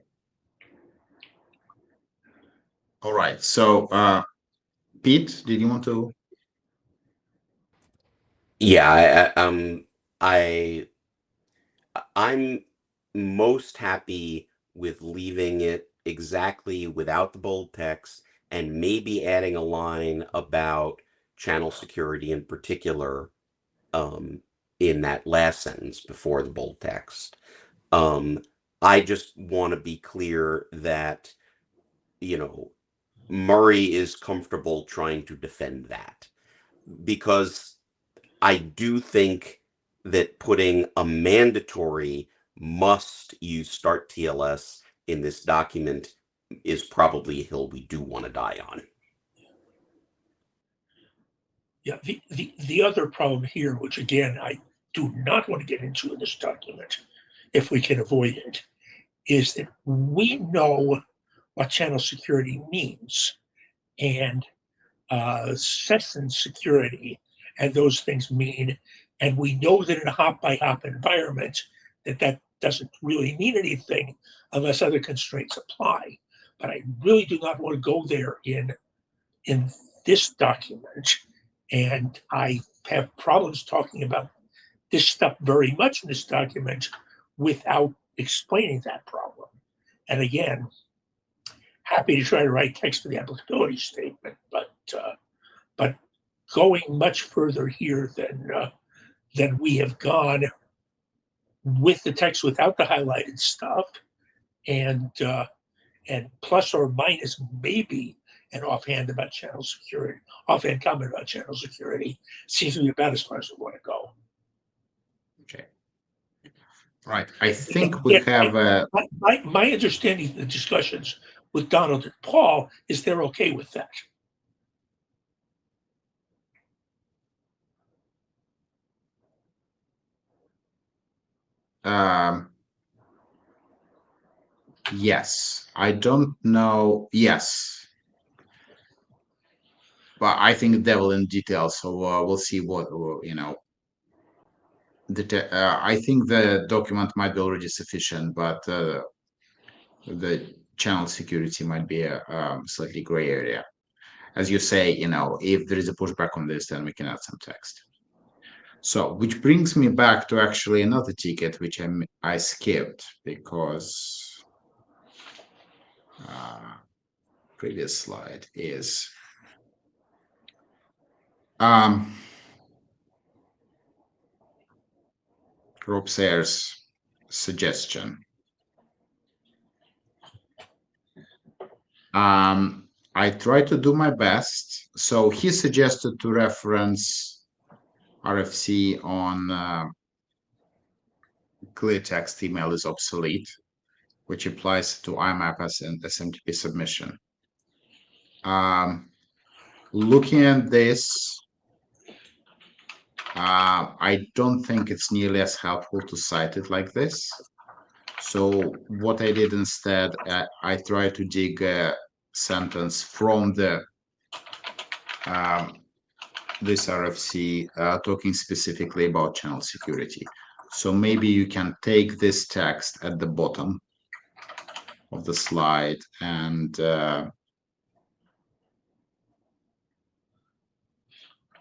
All right. So, Pete, did you want to? Yeah, I'm most happy with leaving it exactly without the bold text and maybe adding a line about channel security in particular in that last sentence before the bold text. I just want to be clear that, Murray is comfortable trying to defend that because I do think that putting a mandatory must use start TLS in this document is probably a hill we do want to die on. Yeah, the other problem here, which again, I do not want to get into in this document, if we can avoid it, is that we know what channel security means and session security and those things mean, and we know that in a hop-by-hop environment that doesn't really mean anything unless other constraints apply. But I really do not want to go there in this document, and I have problems talking about this stuff very much in this document without explaining that problem. And again, happy to try to write text for the applicability statement, but going much further here than we have gone with the text without the highlighted stuff, and plus or minus maybe an offhand about channel security, offhand comment about channel security, seems to be about as far as we want to go. Okay. Right. I think we have my understanding of the discussions with Donald and Paul is they're okay with that. yes. I don't know. Yes. But I think the devil in details. So we'll see what I think the document might be already sufficient, but the channel security might be a slightly gray area. As you say, if there is a pushback on this, then we can add some text. So, which brings me back to actually another ticket, which I skipped because previous slide is Rob Sayers' suggestion. I try to do my best. So he suggested to reference RFC on clear text email is obsolete, which applies to IMAP as an SMTP submission. Looking at this, I don't think it's nearly as helpful to cite it like this. So what I did instead, I tried to dig a sentence from the this RFC talking specifically about channel security. So maybe you can take this text at the bottom of the slide and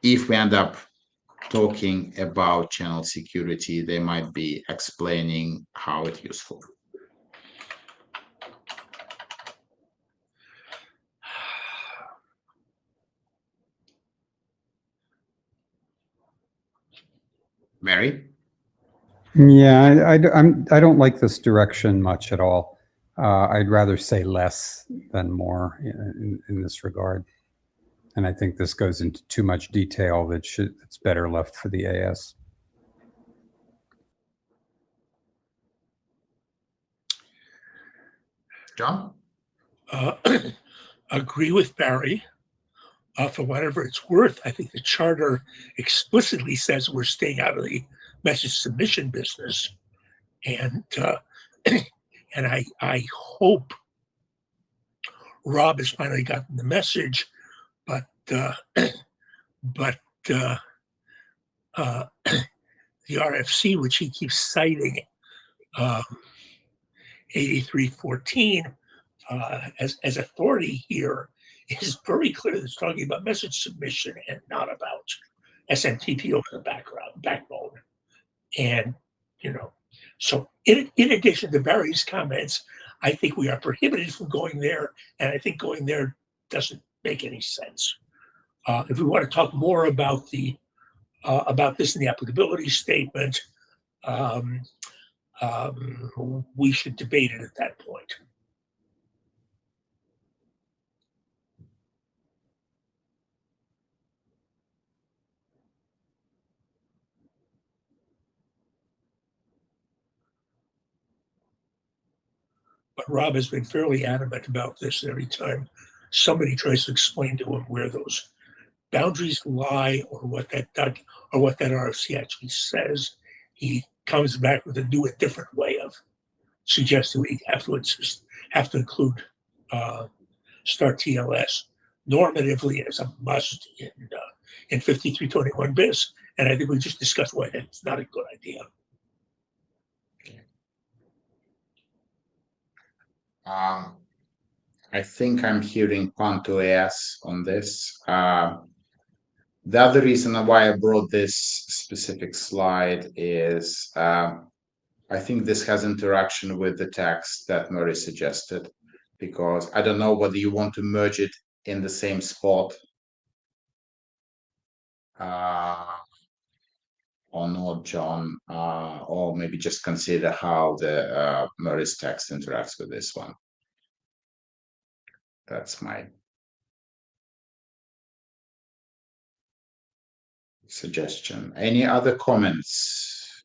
if we end up talking about channel security, they might be explaining how it's useful. Mary? Yeah, I don't like this direction much at all. I'd rather say less than more in this regard. And I think this goes into too much detail that's better left for the AS. John? Agree with Barry. For whatever it's worth, I think the charter explicitly says we're staying out of the message submission business, and and I hope Rob has finally gotten the message, but but the RFC, which he keeps citing, 8314 as authority here, is very clear that it's talking about message submission and not about SMTP over the backbone. And, so in addition to Barry's comments, I think we are prohibited from going there. And I think going there doesn't make any sense. If we want to talk more about about this in the applicability statement, we should debate it at that point. But Rob has been fairly adamant about this. Every time somebody tries to explain to him where those boundaries lie or what that RFC actually says, he comes back with a different way of suggesting we have to include start TLS normatively as a must in 5321 bis. And I think we just discussed why that's not a good idea. I think I'm hearing Quanto AS on this. The other reason why I brought this specific slide is I think this has interaction with the text that Murray suggested, because I don't know whether you want to merge it in the same spot or not, John, or maybe just consider how the Murray's text interacts with this one. That's my suggestion. Any other comments?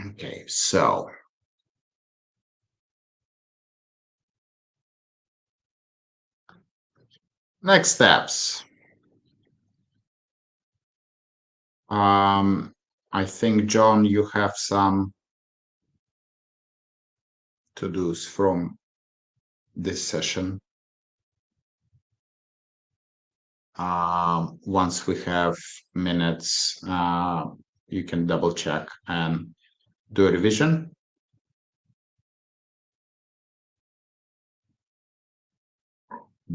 Okay, so next steps. I think, John, you have some to-dos from this session. Once we have minutes, you can double check and do a revision.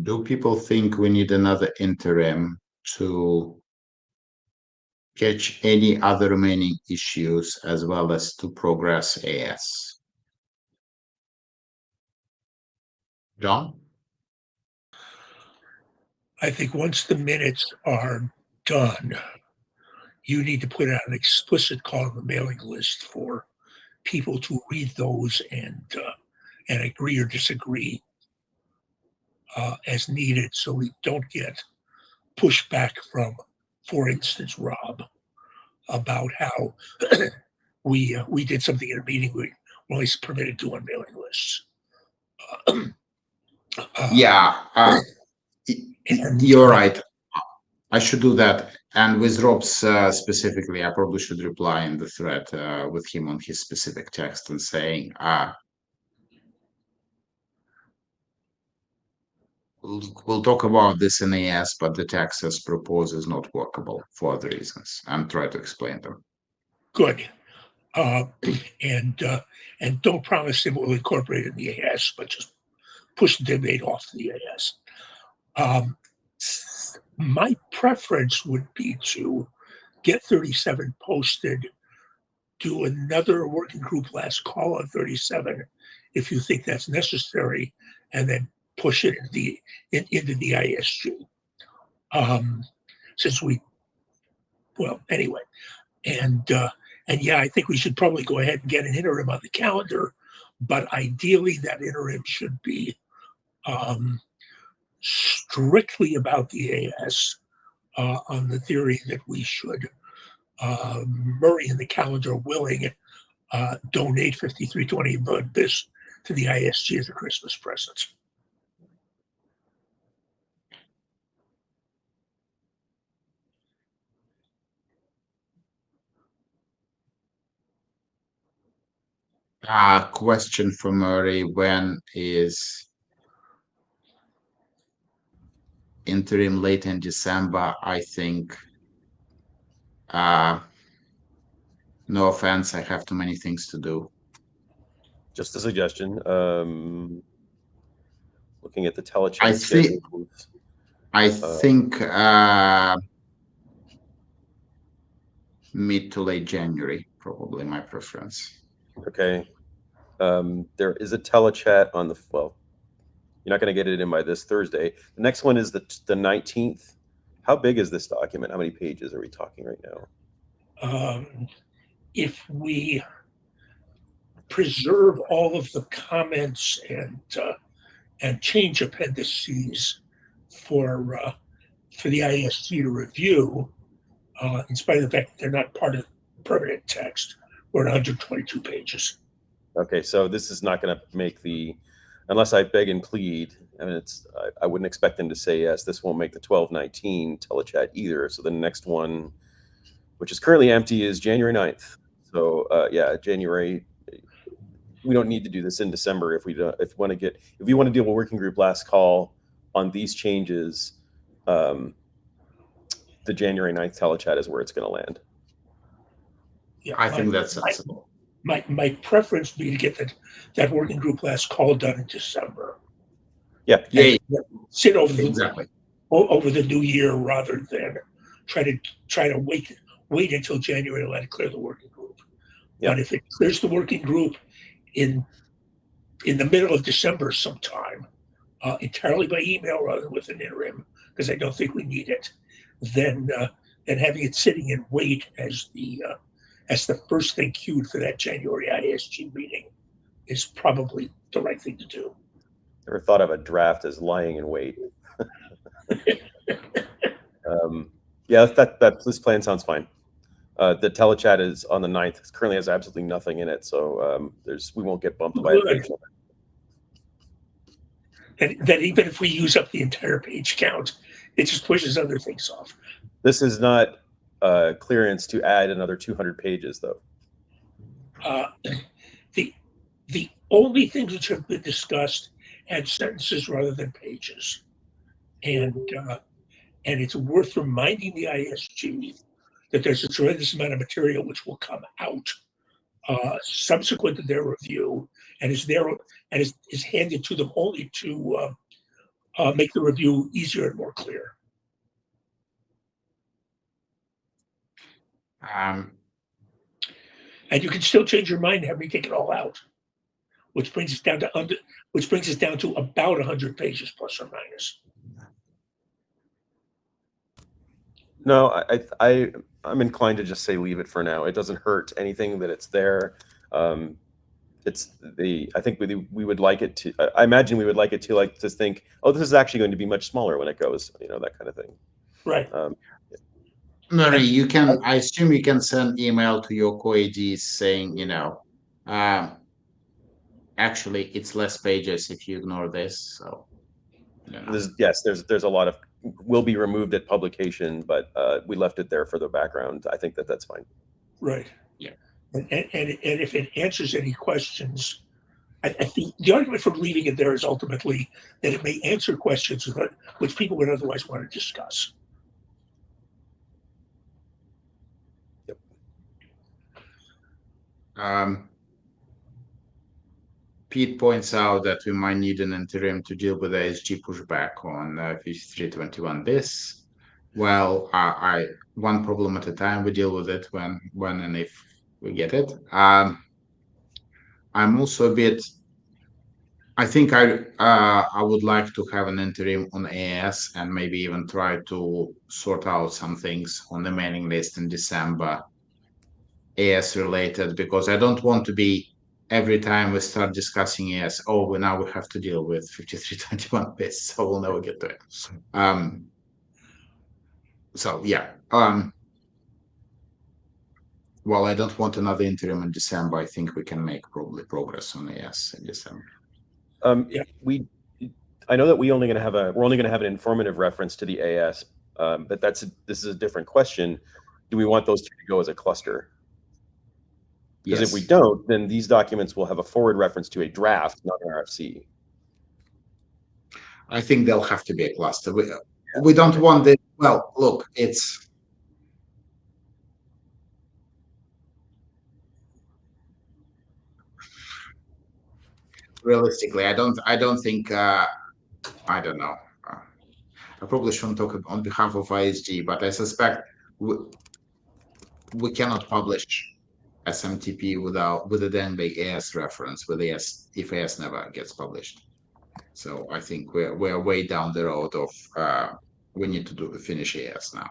Do people think we need another interim to catch any other remaining issues as well as to progress AS? John? I think once the minutes are done, you need to put out an explicit call on the mailing list for people to read those and agree or disagree as needed, so we don't get pushback from, for instance, Rob, about how we did something in a meeting we were only permitted to on mailing lists. Yeah, And you're right. I should do that. And with Rob's specifically, I probably should reply in the thread with him on his specific text and saying, we'll talk about this in AS, but the text as proposed is not workable for other reasons, and try to explain them. good. And don't promise it will incorporate in the AS, but just push the debate off to the AS. My preference would be to get 37 posted, do another working group last call on 37 if you think that's necessary, and then push it into the ISG. Since anyway, and yeah, I think we should probably go ahead and get an interim on the calendar, but ideally that interim should be strictly about the AS on the theory that we should, Murray in the calendar willing, donate 5320 Bud Bis to the ISG as a Christmas present. Question for Murray: when is interim? Late in December, I think. No offense, I have too many things to do. Just a suggestion. Looking at the telechat I schedule. I think mid to late January, probably my preference. Okay. There is a telechat on the, well, you're not going to get it in by this Thursday. The next one is the 19th. How big is this document? How many pages are we talking right now? If we preserve all of the comments and change appendices for the ISG to review, in spite of the fact that they're not part of permanent text, we're at 122 pages. Okay, so this is not going to make the, unless I beg and plead. I mean, I wouldn't expect them to say yes. This won't make the 12/19 telechat either. So the next one, which is currently empty, is January 9th. So yeah, January. We don't need to do this in December if we don't. If you want to deal with working group last call on these changes, the January 9th telechat is where it's going to land. Yeah, I think that's sensible. My preference would be to get that working group last call done in December. Yeah. Yeah, Sit over the, exactly. over the new year rather than try to wait until January to let it clear the working group. Yeah. But if it clears the working group in the middle of December sometime, entirely by email rather than with an interim, because I don't think we need it, then having it sitting in wait as the first thing queued for that January ISG meeting is probably the right thing to do. Never thought of a draft as lying in wait. Yeah, this plan sounds fine. The telechat is on the 9th. It currently has absolutely nothing in it, so we won't get bumped by a page. And that even if we use up the entire page count, it just pushes other things off. This is not clearance to add another 200 pages, though. The only things which have been discussed had sentences rather than pages, and it's worth reminding the ISG that there's a tremendous amount of material which will come out subsequent to their review, and is handed to them only to make the review easier and more clear. And you can still change your mind and have me take it all out, which brings us down to about 100 pages plus or minus. No, I'm inclined to just say leave it for now. It doesn't hurt anything that it's there. I think we would like it to. I imagine we would like it to think, oh, this is actually going to be much smaller when it goes. That kind of thing. Right. Mary, I assume you can send email to your co-ADs saying, actually it's less pages if you ignore this. So, There's a lot of will be removed at publication, but we left it there for the background. I think that's fine. Right. Yeah. And if it answers any questions, I think the argument for leaving it there is ultimately that it may answer questions which people would otherwise want to discuss. Pete points out that we might need an interim to deal with ASG pushback on 5321 bis. Well, one problem at a time. We deal with it when and if we get it. I'm also a bit. I think I would like to have an interim on AS and maybe even try to sort out some things on the mailing list in December, AS related, because I don't want to be every time we start discussing AS, we have to deal with 5321 bis, so we'll never get to it. So yeah. Well, I don't want another interim in December. I think we can make probably progress on AS in December. I know that we're only going to have an informative reference to the AS, but this is a different question. Do we want those two to go as a cluster? Because if we don't, then these documents will have a forward reference to a draft, not an RFC. I think they'll have to be a cluster. We don't want it. Well, look, it's realistically, I don't think. I don't know. I probably shouldn't talk on behalf of ISG, but I suspect we cannot publish SMTP with a then big AS reference with AS if AS never gets published. So I think we're way down the road of we need to finish AS now.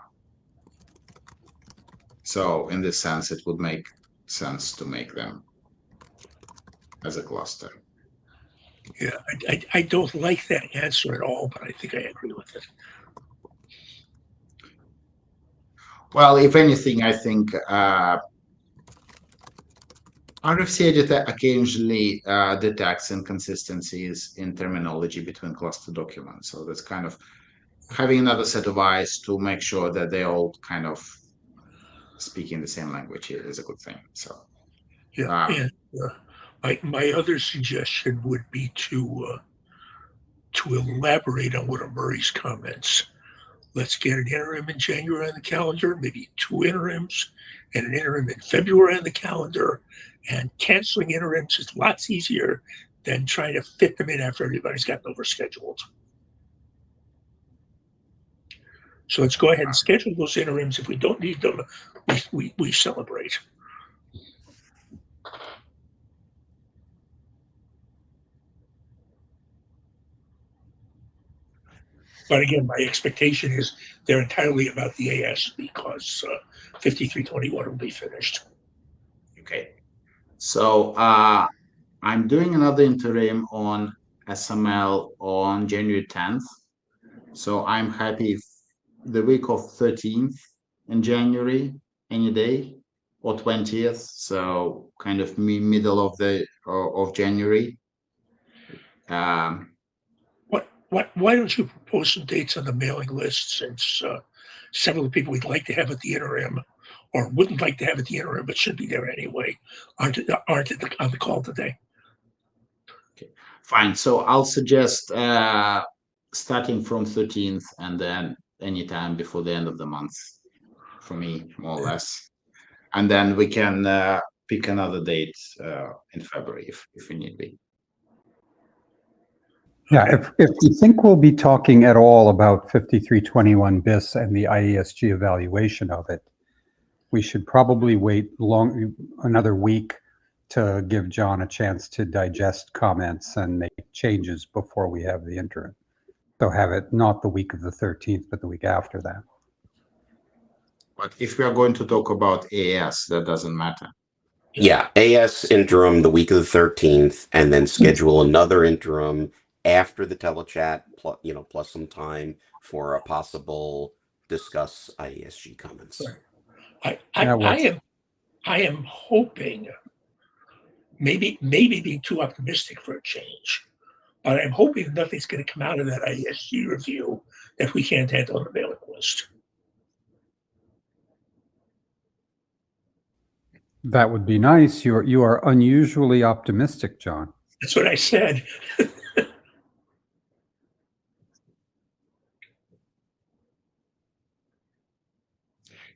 So in this sense, it would make sense to make them as a cluster. Yeah, I don't like that answer at all, but I think I agree with it. Well, if anything, I think RFC editor occasionally detects inconsistencies in terminology between cluster documents. So that's kind of having another set of eyes to make sure that they all kind of speaking the same language here is a good thing. So yeah, and my other suggestion would be to elaborate on one of Murray's comments. Let's get an interim in January on the calendar, maybe 2 interims, and an interim in February on the calendar. And canceling interims is lots easier than trying to fit them in after everybody's gotten overscheduled. So let's go ahead and schedule those interims. If we don't need them, we celebrate. But again, my expectation is they're entirely about the AS because 5321 will be finished. Okay. So I'm doing another interim on SML on January 10th. So I'm happy if the week of 13th in January, any day, or 20th. So kind of middle of January. Why don't you propose some dates on the mailing list, since several of the people we'd like to have at the interim or wouldn't like to have at the interim but should be there anyway aren't on the call today. Okay, fine. So I'll suggest starting from 13th and then anytime before the end of the month for me, more or less. And then we can pick another date in February if we need be. Yeah, if you think we'll be talking at all about 5321 bis and the IESG evaluation of it, we should probably wait another week to give John a chance to digest comments and make changes before we have the interim. So have it not the week of the 13th, but the week after that. But if we are going to talk about AS, that doesn't matter. Yeah, AS interim the week of the 13th, and then schedule another interim after the telechat, plus, plus some time for a possible discuss IESG comments. I That works. am hoping, maybe being too optimistic for a change, but I'm hoping nothing's going to come out of that IESG review that we can't handle on the mailing list. That would be nice. You are unusually optimistic, John. That's what I said.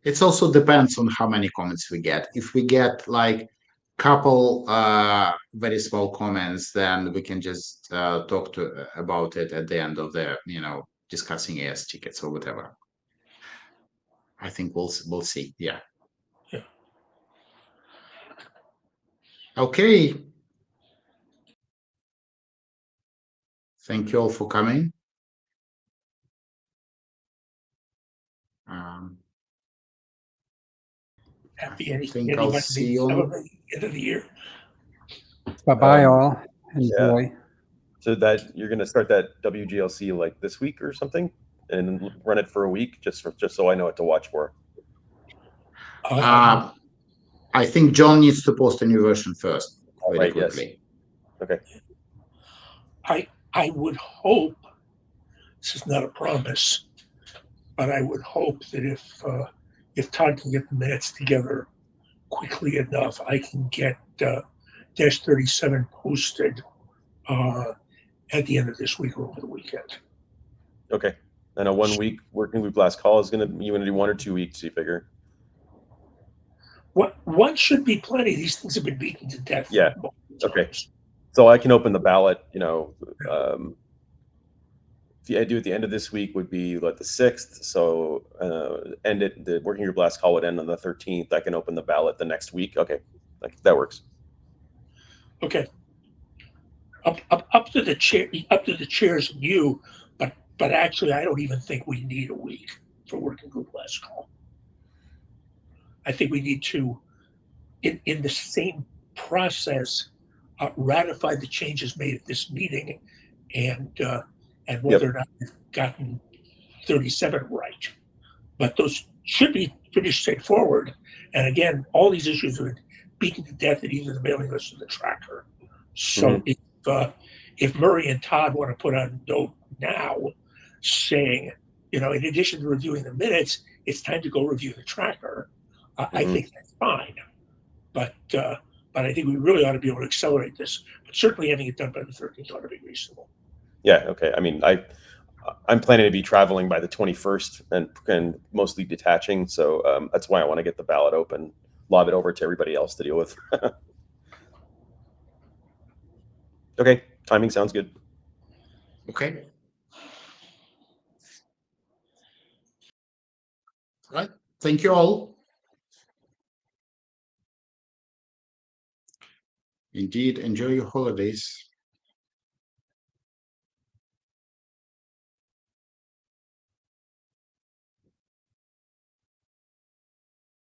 It also depends on how many comments we get. If we get like couple very small comments, then we can just talk about it at the end of the discussing AS tickets or whatever. I think we'll see. Yeah. Yeah. Okay. Thank you all for coming. Happy think I'll see you on- end of the year. Bye-bye, all. Enjoy. So that you're going to start that WGLC like this week or something, and run it for a week, just so I know what to watch for. I think John needs to post a new version first, very Right, yes. quickly. Okay. I would hope, this is not a promise, but I would hope that if Todd can get the minutes together quickly enough, I can get Dash 37 posted at the end of this week or over the weekend. Okay. And a 1 week working group last call is you want to do 1 or 2 weeks, you figure? One should be plenty. These things have been beaten to death. Yeah. Okay. So I can open the ballot, if I do at the end of this week would be like the 6th. So the working group last call would end on the 13th. I can open the ballot the next week. Okay. That works. Okay. Up to the chairs and you, but actually I don't even think we need a week for working group last call. I think we need to, in the same process, ratify the changes made at this meeting, and whether or not we've gotten 37 right. But those should be pretty straightforward. And again, all these issues have been beaten to death at either the mailing list or the tracker. So if Murray and Todd want to put on a note now saying, in addition to reviewing the minutes, it's time to go review the tracker, I think that's fine. But I think we really ought to be able to accelerate this. But certainly having it done by the 13th ought to be reasonable. Yeah. Okay. I mean, I'm planning to be traveling by the 21st and mostly detaching. So that's why I want to get the ballot open, lob it over to everybody else to deal with. Okay. Timing sounds good. Okay. All right. Thank you all. Indeed, enjoy your holidays.